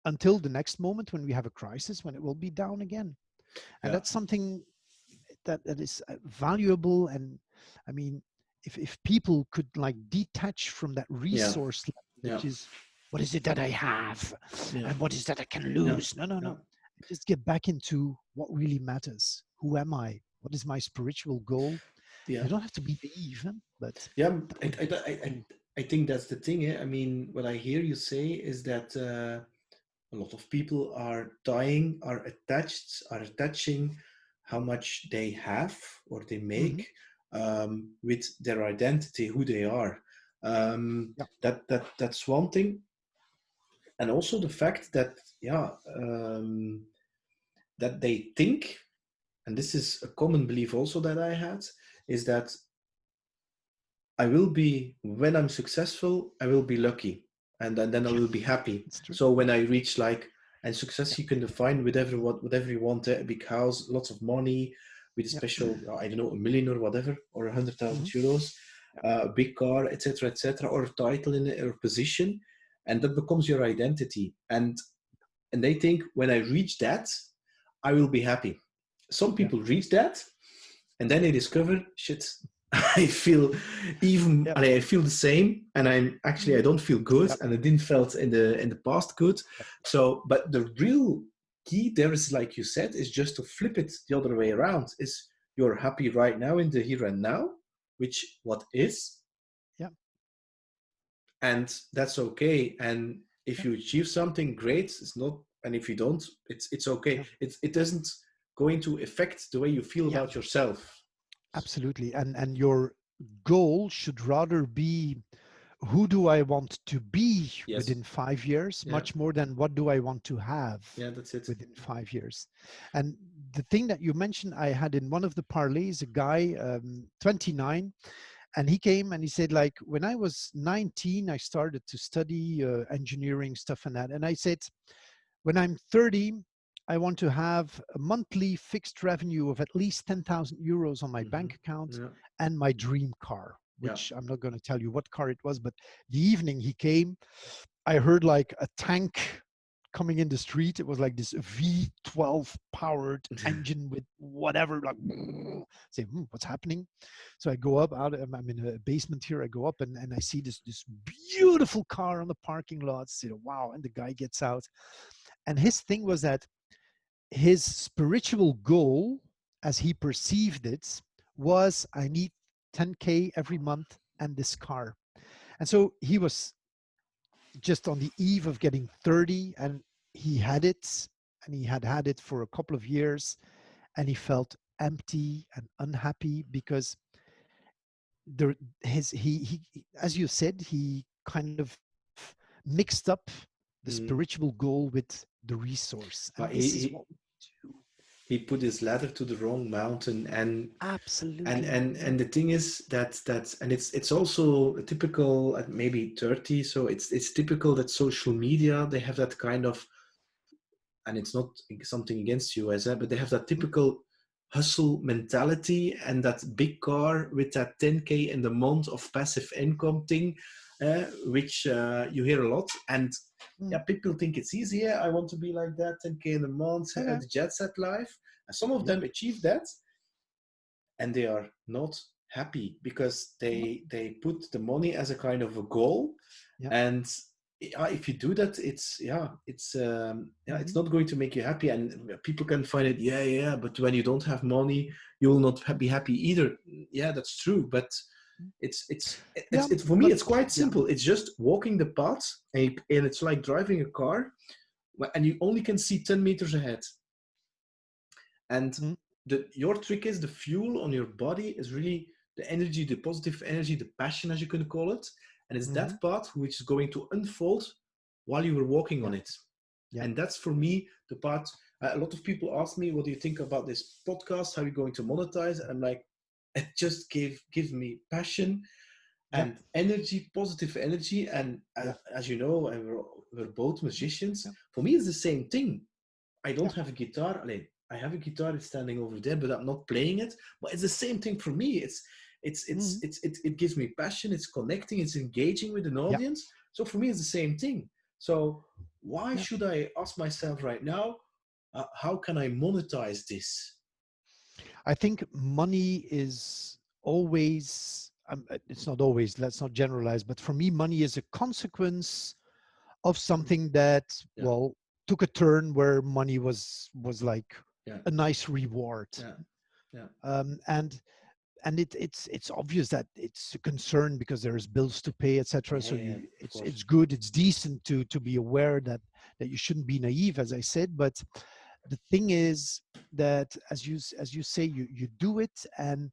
Speaker 1: until the next moment when we have a crisis, when it will be down again. And
Speaker 2: Yeah.
Speaker 1: that's something that is valuable. And I mean, if people could like detach from that
Speaker 2: Yeah.
Speaker 1: resource level,
Speaker 2: Yeah.
Speaker 1: which is, what is it that I have
Speaker 2: Yeah.
Speaker 1: and what is that I can
Speaker 2: Yeah.
Speaker 1: lose? No, no,
Speaker 2: Yeah.
Speaker 1: no. Just get back into what really matters. Who am I? What is my spiritual goal?
Speaker 2: Yeah.
Speaker 1: You don't have to be naive, but
Speaker 2: Yeah,
Speaker 1: that
Speaker 2: I,
Speaker 1: would
Speaker 2: I,
Speaker 1: be
Speaker 2: I, I
Speaker 1: cool.
Speaker 2: I think that's the thing. Eh? I mean, what I hear you say is that a lot of people are attaching how much they have or they
Speaker 1: Hmm.
Speaker 2: make with their identity, who they are.
Speaker 1: Yeah,
Speaker 2: That's one thing, and also the fact that that they think, and this is a common belief also that I had, is that I will be, when I'm successful, I will be lucky, and then I
Speaker 1: yeah,
Speaker 2: will be happy.
Speaker 1: it's true.
Speaker 2: So when I reach like, and success
Speaker 1: Yeah,
Speaker 2: you can define whatever you want, a big house, lots of money, with a
Speaker 1: yeah,
Speaker 2: special, I don't know, a million or whatever, or 100,000
Speaker 1: hmm,
Speaker 2: euros,
Speaker 1: yeah,
Speaker 2: a big car, etc., or a title in it, or a position, and that becomes your identity. And they think when I reach that, I will be happy. Some
Speaker 1: yeah,
Speaker 2: people reach that, and then I discover shit. I feel even
Speaker 1: yeah,
Speaker 2: I feel the same, and I
Speaker 1: hmm,
Speaker 2: don't feel good,
Speaker 1: yeah,
Speaker 2: and I didn't felt in the past good.
Speaker 1: yeah,
Speaker 2: So, but the real key there is, like you said, is just to flip it the other way around. Is you're happy right now in the here and now, which what is,
Speaker 1: yeah,
Speaker 2: and that's okay. And if
Speaker 1: yeah,
Speaker 2: you achieve something great, it's not, and if you don't, it's okay.
Speaker 1: yeah.
Speaker 2: It doesn't going to affect the way you feel
Speaker 1: Yeah,
Speaker 2: about yourself.
Speaker 1: absolutely. And your goal should rather be, who do I want to be
Speaker 2: Yes.
Speaker 1: within 5 years,
Speaker 2: Yeah.
Speaker 1: much more than what do I want to have
Speaker 2: Yeah. That's it.
Speaker 1: within 5 years. And the thing that you mentioned, I had in one of the parlays a guy, 29, And he came and he said, like, when I was 19, I started to study engineering stuff and that. And I said, when I'm 30, I want to have a monthly fixed revenue of at least 10,000 euros on my
Speaker 2: Mm-hmm.
Speaker 1: bank account
Speaker 2: Yeah.
Speaker 1: and my dream car,
Speaker 2: Yeah.
Speaker 1: which I'm not going to tell you what car it was, but the evening he came, I heard like a tank coming in the street. It was like this V12 powered engine with whatever, like, say, what's happening? So I go up out, I'm in a basement here. I go up and I see this beautiful car on the parking lot. You know, wow. And the guy gets out. And his thing was that his spiritual goal, as he perceived it, was I need 10K every month and this car. And so he was just on the eve of getting 30, and he had it, and he had it for a couple of years, and he felt empty and unhappy because there his he as you said, he kind of mixed up the spiritual
Speaker 2: Mm.
Speaker 1: goal with the resource, and
Speaker 2: But
Speaker 1: this is what we do.
Speaker 2: he put his ladder to the wrong mountain,
Speaker 1: Absolutely. Yeah.
Speaker 2: and the thing is that and it's also a typical at maybe 30, so it's typical that social media, they have that kind of, and it's not something against you as but they have that
Speaker 1: Mm,
Speaker 2: typical hustle mentality and that big car with that 10K in the month of passive income thing, which you hear a lot. And yeah,
Speaker 1: mm.
Speaker 2: people think it's easy. Yeah, I want to be like that, 10K in a month,
Speaker 1: Okay.
Speaker 2: the jet set life. And some of
Speaker 1: Yeah.
Speaker 2: them achieve that, and they are not happy because
Speaker 1: No.
Speaker 2: they put the money as a kind of a goal.
Speaker 1: Yeah.
Speaker 2: And if you do that, it's
Speaker 1: Hmm.
Speaker 2: not going to make you happy. And people can find it, yeah, but when you don't have money, you will not be happy either. Yeah, that's true, but
Speaker 1: Yeah.
Speaker 2: it's for me,
Speaker 1: But
Speaker 2: it's quite
Speaker 1: yeah.
Speaker 2: simple. It's just walking the path, and it's like driving a car, and you only can see 10 meters ahead. And
Speaker 1: Mm,
Speaker 2: your trick is the fuel on your body is really the energy, the positive energy, the passion, as you can call it. And it's
Speaker 1: mm-hmm.
Speaker 2: that part which is going to unfold while you were walking on
Speaker 1: Yeah.
Speaker 2: it.
Speaker 1: Yeah.
Speaker 2: And that's for me the part. A lot of people ask me, what do you think about this podcast? How are you going to monetize? And I'm like, it just gives me passion
Speaker 1: Yeah.
Speaker 2: and energy, positive energy. And
Speaker 1: Yeah.
Speaker 2: as you know, and we're both
Speaker 1: Mm,
Speaker 2: musicians.
Speaker 1: yeah.
Speaker 2: For me, it's the same thing. I
Speaker 1: Yeah.
Speaker 2: don't have a guitar. I have a guitar. It's standing over there, but I'm not playing it. But it's the same thing for me.
Speaker 1: Mm,
Speaker 2: It gives me passion. It's connecting. It's engaging with an
Speaker 1: yeah.
Speaker 2: audience. So for me, it's the same thing. So why
Speaker 1: Yeah.
Speaker 2: should I ask myself right now, how can I monetize this?
Speaker 1: I think money is always, it's not always, let's not generalize, but for me, money is a consequence of something that,
Speaker 2: Yeah,
Speaker 1: well, took a turn where money was like
Speaker 2: yeah,
Speaker 1: a nice reward.
Speaker 2: yeah, yeah,
Speaker 1: And it's obvious that it's a concern because there's bills to pay, etc.
Speaker 2: yeah,
Speaker 1: So
Speaker 2: yeah,
Speaker 1: you
Speaker 2: of
Speaker 1: it's
Speaker 2: course.
Speaker 1: good, it's decent to be aware that you shouldn't be naive, as I said. But the thing is that as you say, you do it, and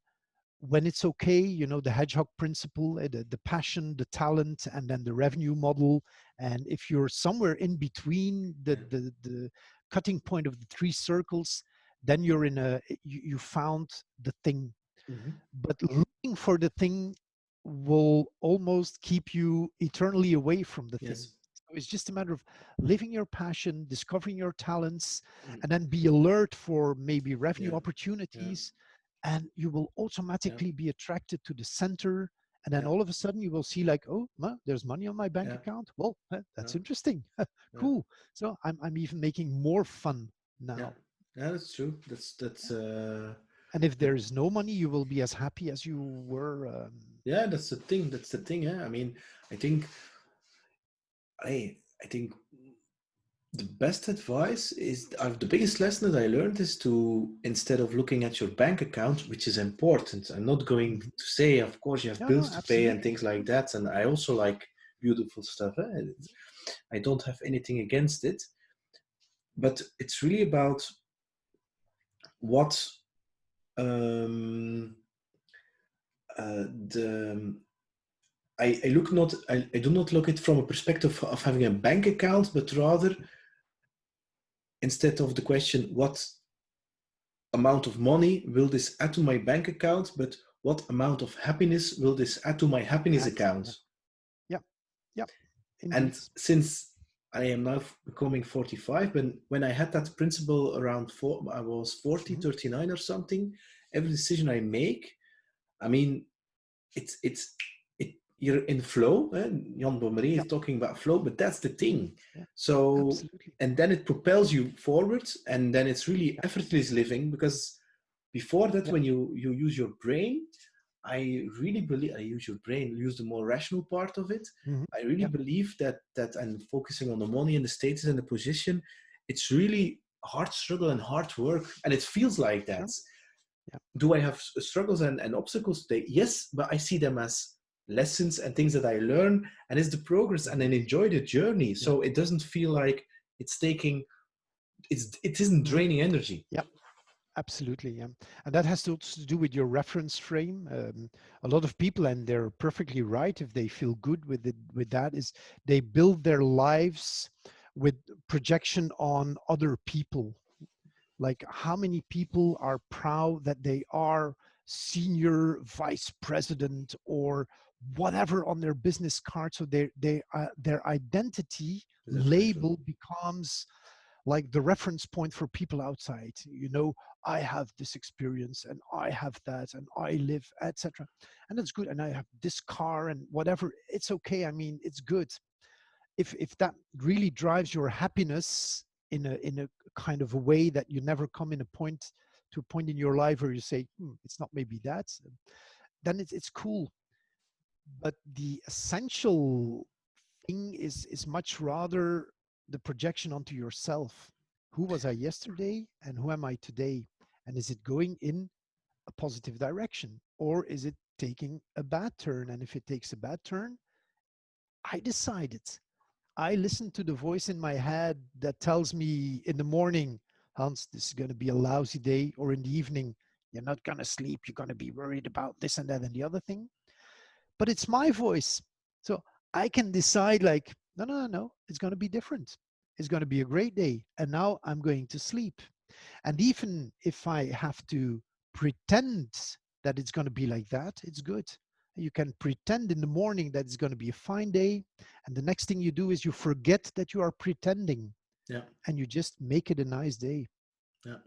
Speaker 1: when it's okay, the hedgehog principle, the passion, the talent, and then the revenue model. And if you're somewhere in between
Speaker 2: Yeah.
Speaker 1: the cutting point of the three circles, then you're in you found the thing.
Speaker 2: Hmm.
Speaker 1: But looking for the thing will almost keep you eternally away from the thing.
Speaker 2: Yes.
Speaker 1: So it's just a matter of living your passion, discovering your talents,
Speaker 2: Mm.
Speaker 1: and then be alert for maybe revenue
Speaker 2: Yeah, yeah,
Speaker 1: opportunities, and you will
Speaker 2: yeah,
Speaker 1: automatically be attracted to the center. And then
Speaker 2: yeah,
Speaker 1: all of a sudden you will see like, oh, there's money on my bank
Speaker 2: yeah,
Speaker 1: account. Well, that's
Speaker 2: yeah,
Speaker 1: interesting.
Speaker 2: yeah,
Speaker 1: Cool. So I'm even making more fun
Speaker 2: yeah.
Speaker 1: now.
Speaker 2: Yeah, that's true. That's
Speaker 1: And if there is no money, you will be as happy as you were.
Speaker 2: yeah, that's the thing. That's the thing. Yeah, I mean, I think I think the best advice is, the biggest lesson that I learned is to, instead of looking at your bank account, which is important. I'm not going
Speaker 1: Mhm.
Speaker 2: to say, of course, you have
Speaker 1: No, no,
Speaker 2: bills to pay and
Speaker 1: absolutely.
Speaker 2: things like that. And I also like beautiful stuff. I don't have anything against it, but it's really about what um, the I look not I do not look at it from a perspective of having a bank account, but rather, instead of the question what amount of money will this add to my bank account, but what amount of happiness will this add to my happiness
Speaker 1: At
Speaker 2: account?
Speaker 1: yeah, yeah, yeah,
Speaker 2: And
Speaker 1: indeed.
Speaker 2: since I am now becoming 45, when I had that principle around I was 40,
Speaker 1: Mhm.
Speaker 2: 39 or something, every decision I make, I mean, it's it you're in flow. Jan Bommery
Speaker 1: Yeah,
Speaker 2: is talking about flow, but that's the thing.
Speaker 1: yeah,
Speaker 2: So,
Speaker 1: absolutely.
Speaker 2: and then it propels you forward, and then it's really
Speaker 1: Yeah,
Speaker 2: effortless living, because before that,
Speaker 1: yeah,
Speaker 2: when you use your brain, I really believe I use your brain, use the more rational part of it.
Speaker 1: mhm,
Speaker 2: I really
Speaker 1: yeah,
Speaker 2: believe that and focusing on the money and the status and the position, it's really hard struggle and hard work, and it feels like that.
Speaker 1: sure. Yeah,
Speaker 2: Do I have struggles and obstacles today? Yes, but I see them as lessons and things that I learn, and it's the progress, and
Speaker 1: mhm,
Speaker 2: then enjoy the journey.
Speaker 1: yeah,
Speaker 2: So it doesn't feel like it's taking, it isn't
Speaker 1: mhm,
Speaker 2: draining energy.
Speaker 1: yeah. Absolutely, yeah, and that has to also do with your reference frame. A lot of people, and they're perfectly right if they feel good with it, with that, is they build their lives with projection on other people. Like how many people are proud that they are senior vice president or whatever on their business card, so their identity
Speaker 2: Is that right?
Speaker 1: label becomes like the reference point for people outside. I have this experience and I have that and I live, etc. And it's good, and I have this car and whatever. It's okay, I mean, it's good. If that really drives your happiness in a kind of a way that you never come to a point in your life where you say, it's not maybe that, then it's cool. But the essential thing is much rather the projection onto yourself. Who was I yesterday and who am I today? And is it going in a positive direction, or is it taking a bad turn? And if it takes a bad turn, I decided. I listen to the voice in my head that tells me in the morning, Hans, this is going to be a lousy day, or in the evening, you're not going to sleep. You're going to be worried about this and that and the other thing. But it's my voice. So I can decide, like, no, no, no, no, it's going to be different. It's going to be a great day. And now I'm going to sleep. And even if I have to pretend that it's going to be like that, it's good. You can pretend in the morning that it's going to be a fine day. And the next thing you do is you forget that you are pretending
Speaker 2: Yeah,
Speaker 1: and you just make it a nice day.
Speaker 2: yeah,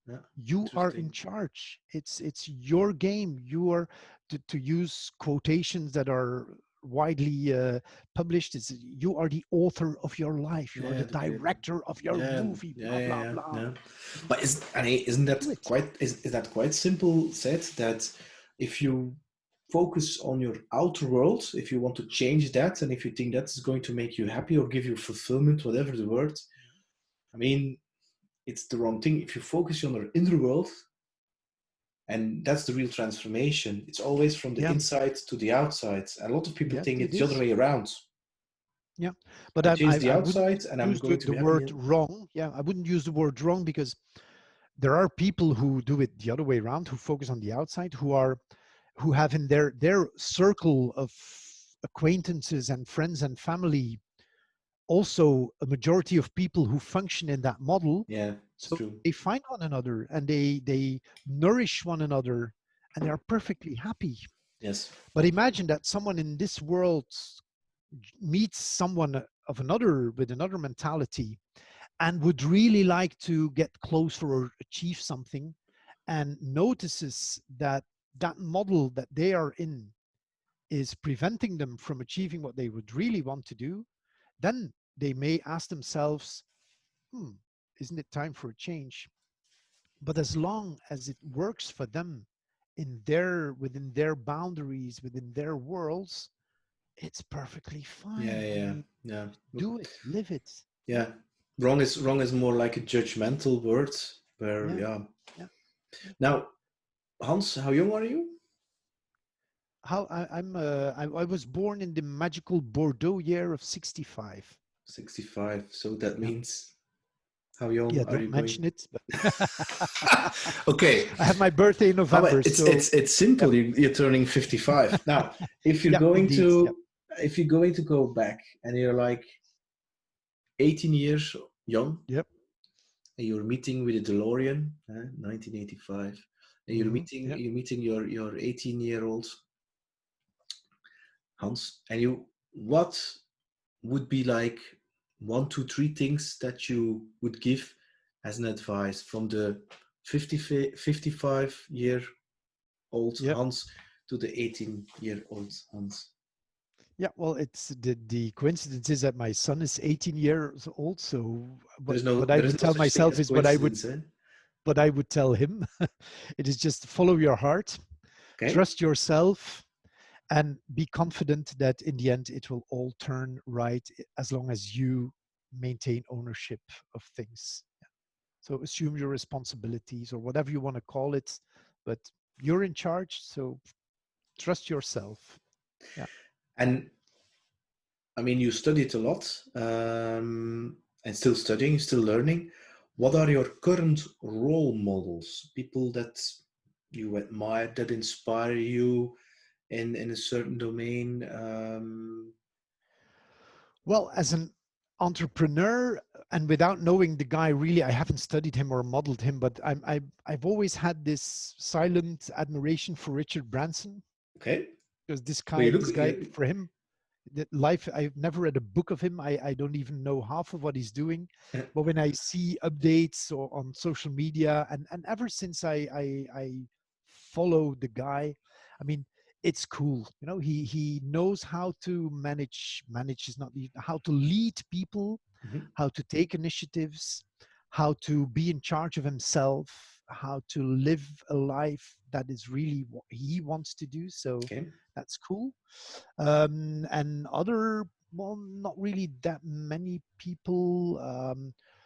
Speaker 2: yeah.
Speaker 1: You are in
Speaker 2: Interesting.
Speaker 1: charge. It's your game. You are, to use quotations that are widely published, is you are the author of your life. You are
Speaker 2: Yeah,
Speaker 1: the
Speaker 2: the creator.
Speaker 1: director of your
Speaker 2: Yeah,
Speaker 1: movie,
Speaker 2: yeah,
Speaker 1: blah,
Speaker 2: yeah,
Speaker 1: blah,
Speaker 2: yeah,
Speaker 1: blah.
Speaker 2: yeah. But isn't that
Speaker 1: Do it.
Speaker 2: is that quite simple said, that if you focus on your outer world, if you want to change that, and if you think that is going to make you happy or give you fulfillment, whatever the word, I mean, it's the wrong thing. If you focus on your inner world, and that's the real transformation, it's always from the
Speaker 1: Yeah,
Speaker 2: inside to the outside. And a lot of people
Speaker 1: yeah,
Speaker 2: think
Speaker 1: it
Speaker 2: it's the other
Speaker 1: is.
Speaker 2: way around.
Speaker 1: Yeah, but
Speaker 2: I
Speaker 1: I,
Speaker 2: change
Speaker 1: I,
Speaker 2: the
Speaker 1: I wouldn't
Speaker 2: outside and I'm
Speaker 1: use
Speaker 2: going to
Speaker 1: the
Speaker 2: be happy.
Speaker 1: word wrong. Yeah, I wouldn't use the word wrong, because there are people who do it the other way around, who focus on the outside, who have in their circle of acquaintances and friends and family also a majority of people who function in that model.
Speaker 2: Yeah, it's
Speaker 1: So
Speaker 2: true.
Speaker 1: they find one another and they nourish one another and they are perfectly happy.
Speaker 2: Yes.
Speaker 1: But imagine that someone in this world meets someone of another with another mentality and would really like to get closer or achieve something, and notices that that model that they are in is preventing them from achieving what they would really want to do, then they may ask themselves, hmm, isn't it time for a change? But as long as it works for them within their boundaries, within their worlds, it's perfectly
Speaker 2: Yeah,
Speaker 1: fine. I
Speaker 2: yeah,
Speaker 1: mean,
Speaker 2: yeah.
Speaker 1: do it, live it. Yeah,
Speaker 2: Yeah. Wrong is more like a judgmental word where,
Speaker 1: yeah,
Speaker 2: yeah.
Speaker 1: yeah.
Speaker 2: Now, Hans, how young are you?
Speaker 1: I was born in the magical Bordeaux year of 65.
Speaker 2: 65. So that
Speaker 1: Yeah.
Speaker 2: means, how young
Speaker 1: Yeah,
Speaker 2: are
Speaker 1: don't
Speaker 2: you going?
Speaker 1: mention it. But
Speaker 2: Okay.
Speaker 1: I have my birthday in
Speaker 2: How
Speaker 1: November,
Speaker 2: about
Speaker 1: so
Speaker 2: it's
Speaker 1: yeah,
Speaker 2: simple. You're turning 55. Now, if you're
Speaker 1: yeah,
Speaker 2: going
Speaker 1: indeed. Yeah,
Speaker 2: to if you're going to go back and you're like 18 years young
Speaker 1: yep.
Speaker 2: and you're meeting with a DeLorean, 1985. and
Speaker 1: Yeah.
Speaker 2: you're meeting your 18-year-old Hans, and you what would be like one, two, three things that you would give as an advice from the 55-year-old
Speaker 1: Yeah.
Speaker 2: Hans to the 18-year-old Hans?
Speaker 1: Yeah, well, it's the coincidence is that my son is 18 years old. So what I
Speaker 2: There is
Speaker 1: would
Speaker 2: no
Speaker 1: tell
Speaker 2: such thing
Speaker 1: myself
Speaker 2: as
Speaker 1: is
Speaker 2: coincidence, eh?
Speaker 1: what I would tell him. It is just follow your heart,
Speaker 2: Okay.
Speaker 1: trust yourself, and be confident that in the end it will all turn right as long as you maintain ownership of things. Yeah. So assume your responsibilities or whatever you want to call it, but you're in charge. So trust yourself. Yeah.
Speaker 2: And I mean, you studied a lot, and still studying, still learning. What are your current role models? People that you admire, that inspire you in a certain domain?
Speaker 1: Well, as an entrepreneur, and without knowing the guy really, I haven't studied him or modeled him, but I've always had this silent admiration for Richard Branson,
Speaker 2: Okay.
Speaker 1: because
Speaker 2: Well, you
Speaker 1: this
Speaker 2: look.
Speaker 1: guy, for him, the life, I've never read a book of him. I don't even know half of what he's doing, but when I see updates or on social media, and ever since I follow the guy, I mean, it's cool. You know, he knows how to manage is not how to lead people,
Speaker 2: Mhm.
Speaker 1: how to take initiatives, how to be in charge of himself, how to live a life that is really what he wants to do. So
Speaker 2: Okay.
Speaker 1: that's cool. And other, well, not really that many people.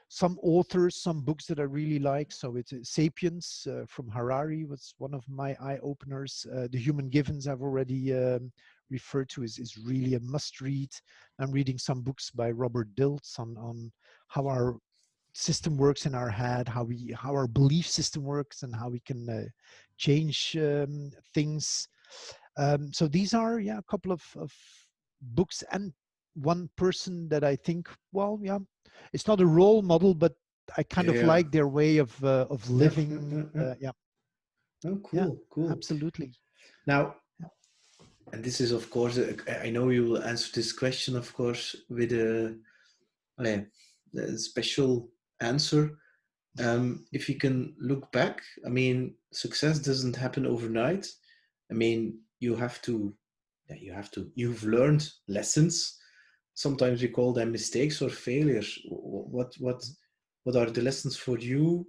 Speaker 1: Some authors, some books that I really like. So it's *Sapiens* from Harari was one of my eye openers. *The Human Givens* I've already referred to is really a must read. I'm reading some books by Robert Dilts on how our system works in our head, how our belief system works, and how we can change things. So these are, yeah, a couple of books, and one person that I think, well, yeah, it's not a role model, but I kind
Speaker 2: Yeah,
Speaker 1: of
Speaker 2: yeah.
Speaker 1: like their way of
Speaker 2: Yeah, yeah,
Speaker 1: living.
Speaker 2: yeah, yeah.
Speaker 1: Yeah,
Speaker 2: Oh,
Speaker 1: yeah,
Speaker 2: cool, cool.
Speaker 1: absolutely.
Speaker 2: Now,
Speaker 1: Yeah.
Speaker 2: and this is, of course, I know you will answer this question, of course, with a special answer. If you can look back, I mean, success doesn't happen overnight. I mean, yeah, you've learned lessons. Sometimes we call them mistakes or failures. What are the lessons for you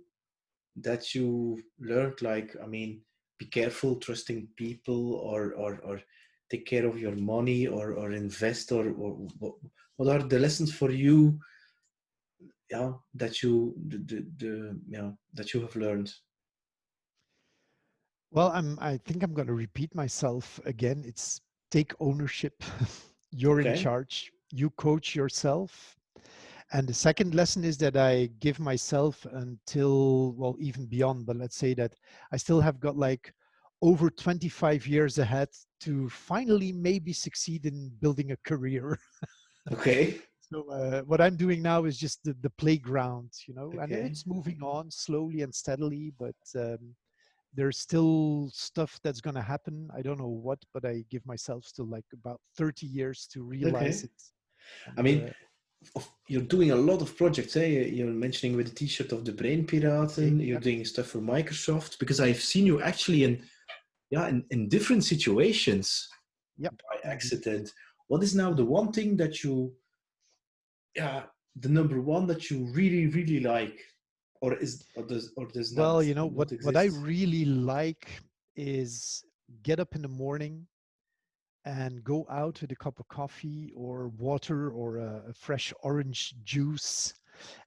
Speaker 2: that you learned? Like, I mean, be careful trusting people, or take care of your money, or invest, or what are the lessons for you? Yeah, that that you have learned.
Speaker 1: Well, I think I'm going to repeat myself again. It's take ownership. You're in
Speaker 2: Okay.
Speaker 1: charge. You coach yourself. And the second lesson is that I give myself until, well, even beyond, but let's say that I still have got like over 25 years ahead to finally maybe succeed in building a career.
Speaker 2: Okay.
Speaker 1: So what I'm doing now is just the playground, you know, and
Speaker 2: Okay.
Speaker 1: it's moving on slowly and steadily, but there's still stuff that's going to happen. I don't know what, but I give myself still like about 30 years to realize
Speaker 2: Okay.
Speaker 1: it.
Speaker 2: I
Speaker 1: And
Speaker 2: mean, you're doing a lot of projects. Eh? You're mentioning with the T-shirt of the Brain Piraten. You're doing
Speaker 1: exactly.
Speaker 2: stuff for Microsoft, because I've seen you actually in different situations
Speaker 1: Yep,
Speaker 2: by
Speaker 1: indeed.
Speaker 2: accident. What is now the
Speaker 1: Mhm.
Speaker 2: one thing that you, yeah, the number one that you really really like, or does
Speaker 1: Well,
Speaker 2: not
Speaker 1: you know
Speaker 2: not
Speaker 1: what I
Speaker 2: exist?
Speaker 1: really like is get up in the morning and go out with a cup of coffee or water or a fresh orange juice,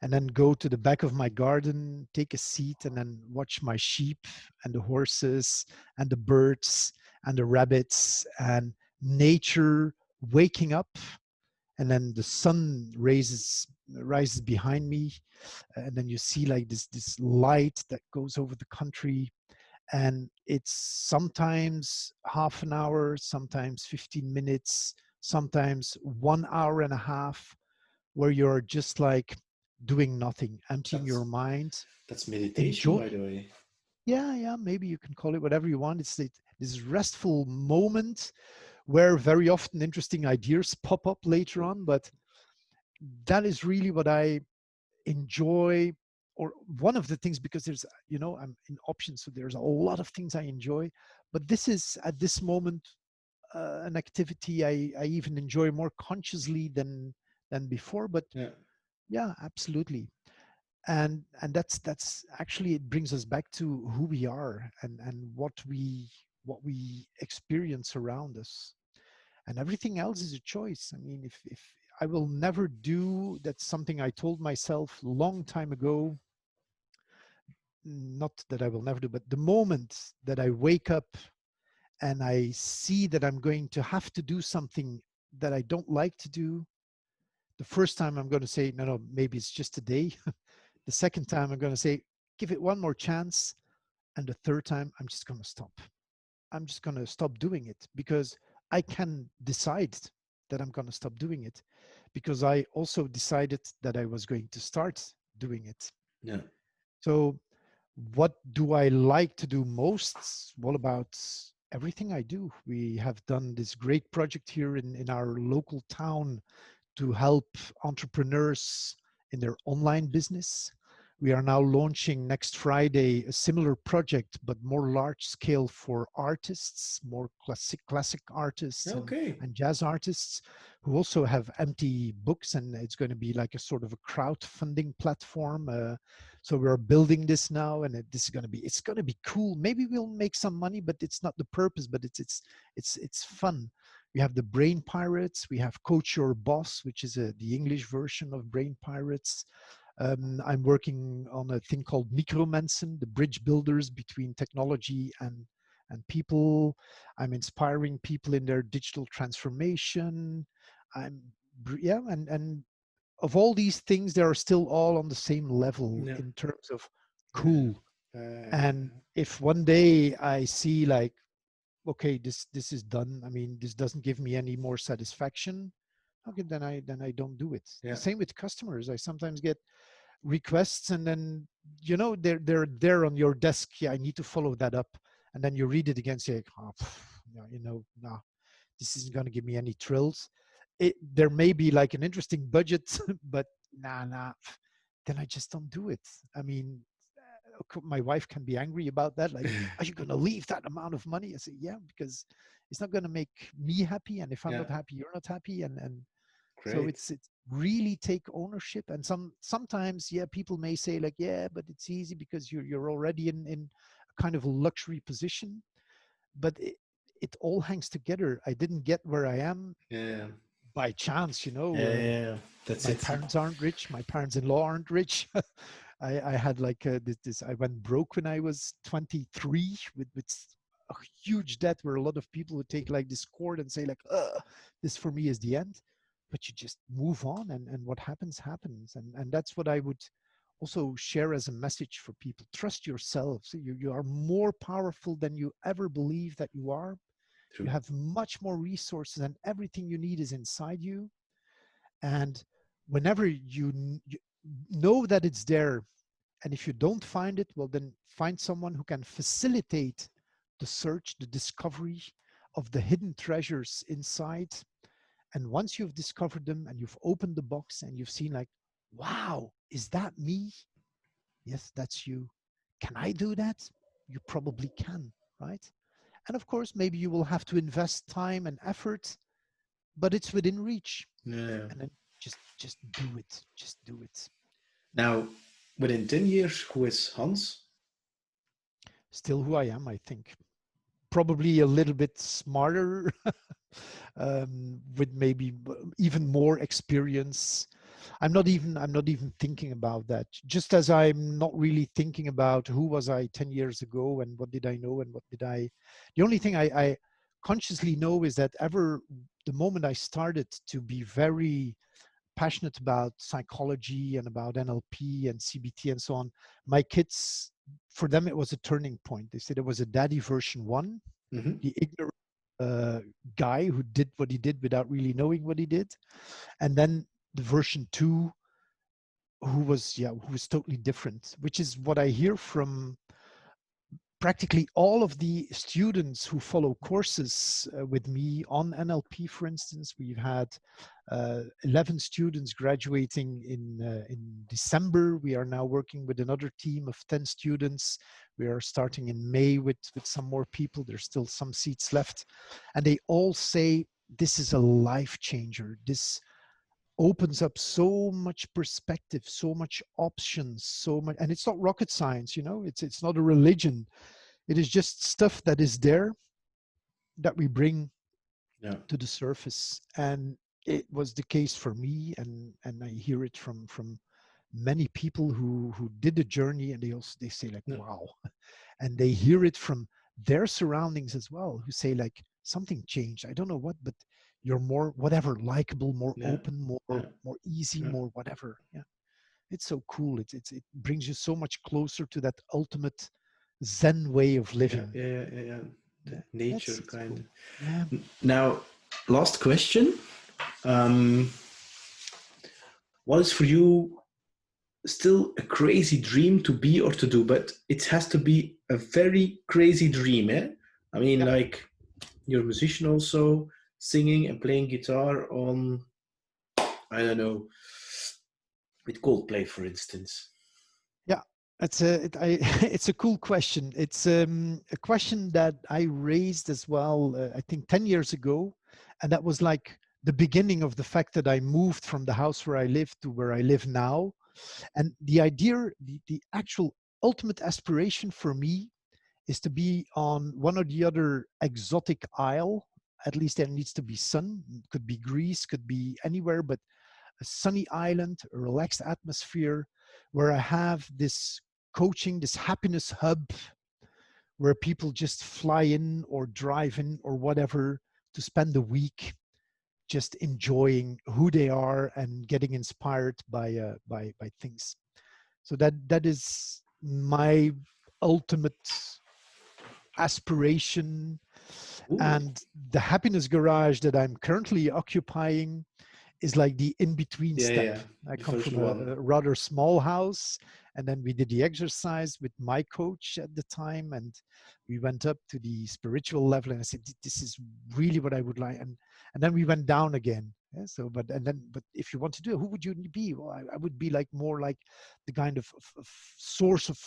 Speaker 1: and then go to the back of my garden, take a seat, and then watch my sheep and the horses and the birds and the rabbits and nature waking up. And then the sun rises behind me, and then you see like this light that goes over the country, and it's sometimes half an hour, sometimes 15 minutes, sometimes 1 hour and a half, where you're just like doing nothing, emptying your
Speaker 2: That's
Speaker 1: mind,
Speaker 2: that's meditation,
Speaker 1: enjoy.
Speaker 2: by the way.
Speaker 1: Yeah, maybe you can call it whatever you want. It's this restful moment where very often interesting ideas pop up later on, but that is really what I enjoy, or one of the things, because there's, I'm in options, so there's a lot of things I enjoy, but this is at this moment an activity I even enjoy more consciously than before. But
Speaker 2: Yeah,
Speaker 1: yeah, absolutely. And that's actually, it brings us back to who we are, and what we experience around us, and everything else is a choice. I mean, if I will never do, that's something I told myself long time ago, not that I will never do, but the moment that I wake up and I see that I'm going to have to do something that I don't like to do, the first time I'm going to say, no, no, maybe it's just a day. The second time I'm going to say, give it one more chance. And the third time, I'm just going to stop. I'm just going to stop doing it, because I can decide that I'm going to stop doing it, because I also decided that I was going to start doing it.
Speaker 2: yeah.
Speaker 1: So what do I like to do most? What about everything I do? We have done this great project here in our local town to help entrepreneurs in their online business. We are now launching next Friday a similar project, but more large scale, for artists, more classic artists
Speaker 2: Okay.
Speaker 1: and jazz artists who also have empty books. And it's going to be like a sort of a crowdfunding platform. So we're building this now, and this is going to be, it's going to be cool. Maybe we'll make some money, but it's not the purpose. But it's fun. We have the Brain Pirates. We have Coach Your Boss, which is the English version of Brain Pirates. I'm working on a thing called Micromensen, the bridge builders between technology and people. I'm inspiring people in their digital transformation. I'm yeah, and of all these things, they are still all on the same level
Speaker 2: Yeah,
Speaker 1: in terms of
Speaker 2: yeah,
Speaker 1: cool. And if one day I see like, okay, this is done, I mean, this doesn't give me any more satisfaction, okay, then I don't do it. The
Speaker 2: yeah,
Speaker 1: same with customers. I sometimes get requests, and then they're there on your desk. Yeah, I need to follow that up. And then you read it again, say, oh, no, no, this isn't going to give me any thrills. There may be like an interesting budget, but nah, then I just don't do it. I mean, my wife can be angry about that. Like, are you going to leave that amount of money? I say, yeah, because it's not going to make me happy. And if I'm
Speaker 2: yeah.
Speaker 1: not happy, you're not happy. And so
Speaker 2: Great.
Speaker 1: it's really take ownership. And sometimes, yeah, people may say like, yeah, but it's easy because you're already in a kind of a luxury position. But it all hangs together. I didn't get where I am
Speaker 2: Yeah,
Speaker 1: by chance.
Speaker 2: yeah, yeah. That's
Speaker 1: My
Speaker 2: it.
Speaker 1: parents aren't rich. My parents-in-law aren't rich. I had like I went broke when I was 23 with a huge debt, where a lot of people would take like this cord and say like, this for me is the end. But you just move on, and what happens happens. And that's what I would also share as a message for people. Trust yourselves. You are more powerful than you ever believe that you are. You
Speaker 2: True.
Speaker 1: have much more resources, and everything you need is inside you. And whenever you know that it's there, and if you don't find it, well, then find someone who can facilitate the search, the discovery of the hidden treasures inside. And once you've discovered them and you've opened the box and you've seen like, wow, is that me? Yes, that's you. Can I do that? You probably can, right? And of course, maybe you will have to invest time and effort, but it's within reach.
Speaker 2: Yeah.
Speaker 1: And then just do it. Just do it.
Speaker 2: Now, within 10 years, who is Hans?
Speaker 1: Still who I am, I think. Probably a little bit smarter, with maybe even more experience. I'm not even thinking about that. Just as I'm not really thinking about who was I 10 years ago and what did I know and what did I. The only thing I consciously know is that ever the moment I started to be very passionate about psychology and about NLP and CBT and so on, my kids, for them, it was a turning point. They said it was a daddy version one,
Speaker 2: Mm-hmm.
Speaker 1: the ignorant uh, guy who did what he did without really knowing what he did, and then the version two, who was totally different. Which is what I hear from practically all of the students who follow courses with me on NLP, for instance, we've had 11 students graduating in December. We are now working with another team of 10 students. We are starting in May with some more people. There's still some seats left. And they all say, this is a life changer. This opens up so much perspective, so much options, so much, and it's not rocket science, you know, it's not a religion. It is just stuff that is there that we bring
Speaker 2: Yeah.
Speaker 1: to the surface. And it was the case for me, and I hear it from many people who did the journey, and they say like,
Speaker 2: Yeah.
Speaker 1: wow. And they hear it from their surroundings as well, who say like, something changed, I don't know what, but you're more whatever, likable, more
Speaker 2: Yeah.
Speaker 1: open,
Speaker 2: Yeah.
Speaker 1: more easy,
Speaker 2: Yeah.
Speaker 1: more whatever. Yeah, it's so cool. It brings you so much closer to that ultimate Zen way of
Speaker 2: Yeah.
Speaker 1: living.
Speaker 2: Yeah. Yeah. Yeah. The
Speaker 1: Yeah,
Speaker 2: nature
Speaker 1: it's
Speaker 2: kind.
Speaker 1: cool. Yeah.
Speaker 2: Now, last question. Um, what is for you still a crazy dream to be or to do? But it has to be a very crazy dream, eh? I mean,
Speaker 1: Yeah.
Speaker 2: like you're a musician also, singing and playing guitar on, I don't know, with Coldplay, for instance.
Speaker 1: Yeah, it's a cool question. It's a question that I raised as well, I think 10 years ago. And that was like the beginning of the fact that I moved from the house where I live to where I live now. And the idea, the actual ultimate aspiration for me is to be on one or the other exotic isle. At least there needs to be sun. It could be Greece, could be anywhere, but a sunny island, a relaxed atmosphere where I have this coaching, this happiness hub where people just fly in or drive in or whatever to spend a week just enjoying who they are and getting inspired by things. So that is my ultimate aspiration.
Speaker 2: Ooh,
Speaker 1: And the happiness garage that I'm currently occupying is like the in-between
Speaker 2: yeah,
Speaker 1: step.
Speaker 2: yeah,
Speaker 1: I
Speaker 2: the
Speaker 1: come from
Speaker 2: version one.
Speaker 1: a rather small house, and then we did the exercise with my coach at the time, and we went up to the spiritual level, and I said, "This is really what I would like." And then we went down again. Yeah, so, but if you want to do it, who would you be? Well, I would be like more like the kind of source of.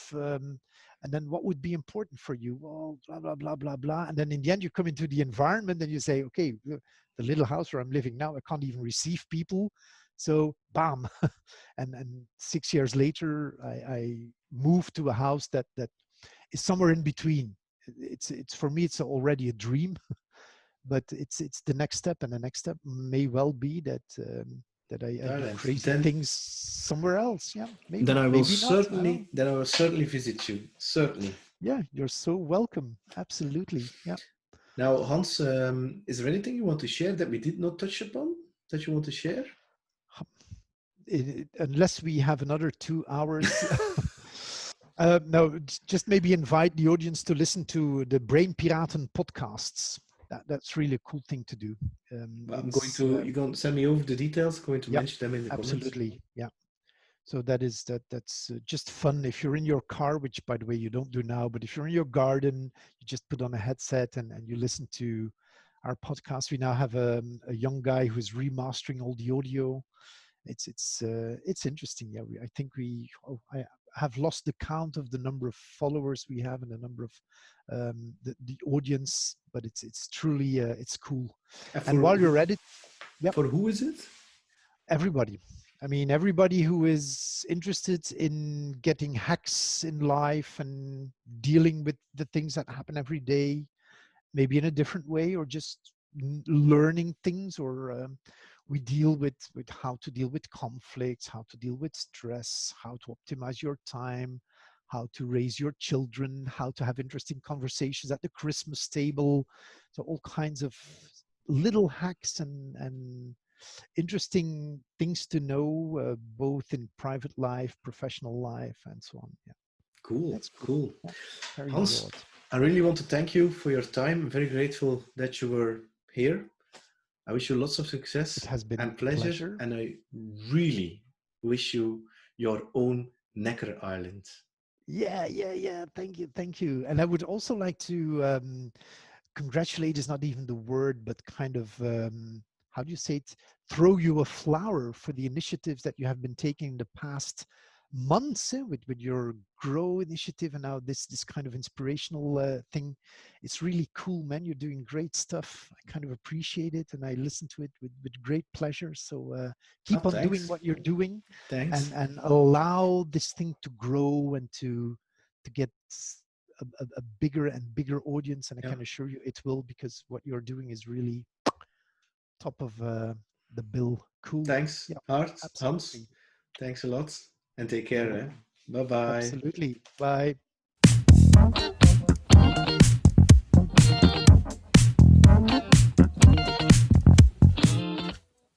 Speaker 1: And then what would be important for you? Well, blah blah blah blah blah. And then in the end, you come into the environment and you say, okay, the little house where I'm living now, I can't even receive people. So bam. And 6 years later, I moved to a house that is somewhere in between. It's for me, it's already a dream, but it's the next step, and the next step may well be that I do
Speaker 2: Thailand.
Speaker 1: crazy things somewhere else. Yeah,
Speaker 2: Then
Speaker 1: maybe,
Speaker 2: I will
Speaker 1: maybe not. I don't know.
Speaker 2: certainly, then I will certainly visit you. Certainly.
Speaker 1: Yeah, you're so welcome. Absolutely. Yeah.
Speaker 2: Now, Hans, is there anything you want to share that we did not touch upon that you want to share?
Speaker 1: Unless we have another 2 hours. No, just maybe invite the audience to listen to the Brain Piraten podcasts. That's really a cool thing to do.
Speaker 2: Well, I'm going
Speaker 1: It's
Speaker 2: to, you're going to send me over the details, going to
Speaker 1: Yeah,
Speaker 2: mention them in the comments.
Speaker 1: absolutely. Yeah. So that's just fun. If you're in your car, which by the way you don't do now, but if you're in your garden, you just put on a headset and you listen to our podcast. We now have a young guy who's remastering all the audio. It's interesting. Yeah, I think I have lost the count of the number of followers we have and the number of the audience, but it's truly it's cool.
Speaker 2: And
Speaker 1: And while you're at it, yep,
Speaker 2: for who is it?
Speaker 1: everybody. I mean, everybody who is interested in getting hacks in life and dealing with the things that happen every day, maybe in a different way, or just learning things, or we deal with how to deal with conflicts, how to deal with stress, how to optimize your time, how to raise your children, how to have interesting conversations at the Christmas table. So all kinds of little hacks and interesting things to know, both in private life, professional life, and so on. Yeah,
Speaker 2: Cool,
Speaker 1: that's cool.
Speaker 2: cool.
Speaker 1: Yeah, very
Speaker 2: Hans,
Speaker 1: broad.
Speaker 2: I really want to thank you for your time. I'm very grateful that you were here. I wish you lots of
Speaker 1: It
Speaker 2: success
Speaker 1: has been
Speaker 2: and
Speaker 1: a
Speaker 2: pleasure,
Speaker 1: pleasure.
Speaker 2: and I really wish you your own Necker Island.
Speaker 1: Yeah. Thank you. And I would also like to congratulate is not even the word, but kind of how do you say it? Throw you a flower for the initiatives that you have been taking in the past months with your grow initiative and now this kind of inspirational thing. It's really cool, man. You're doing great stuff. I kind of appreciate it and I listen to it with great pleasure. So
Speaker 2: Oh,
Speaker 1: keep on doing
Speaker 2: thanks.
Speaker 1: what you're doing
Speaker 2: Thanks.
Speaker 1: and allow this thing to grow and to get a bigger and bigger audience, and I
Speaker 2: Yeah.
Speaker 1: can assure you it will, because what you're doing is really top of the bill. Cool.
Speaker 2: Thanks,
Speaker 1: Yeah,
Speaker 2: Art, Hans.
Speaker 1: absolutely.
Speaker 2: Thanks a lot. And take
Speaker 1: You're
Speaker 2: care. Eh?
Speaker 1: welcome.
Speaker 2: Bye bye.
Speaker 1: Absolutely. Bye.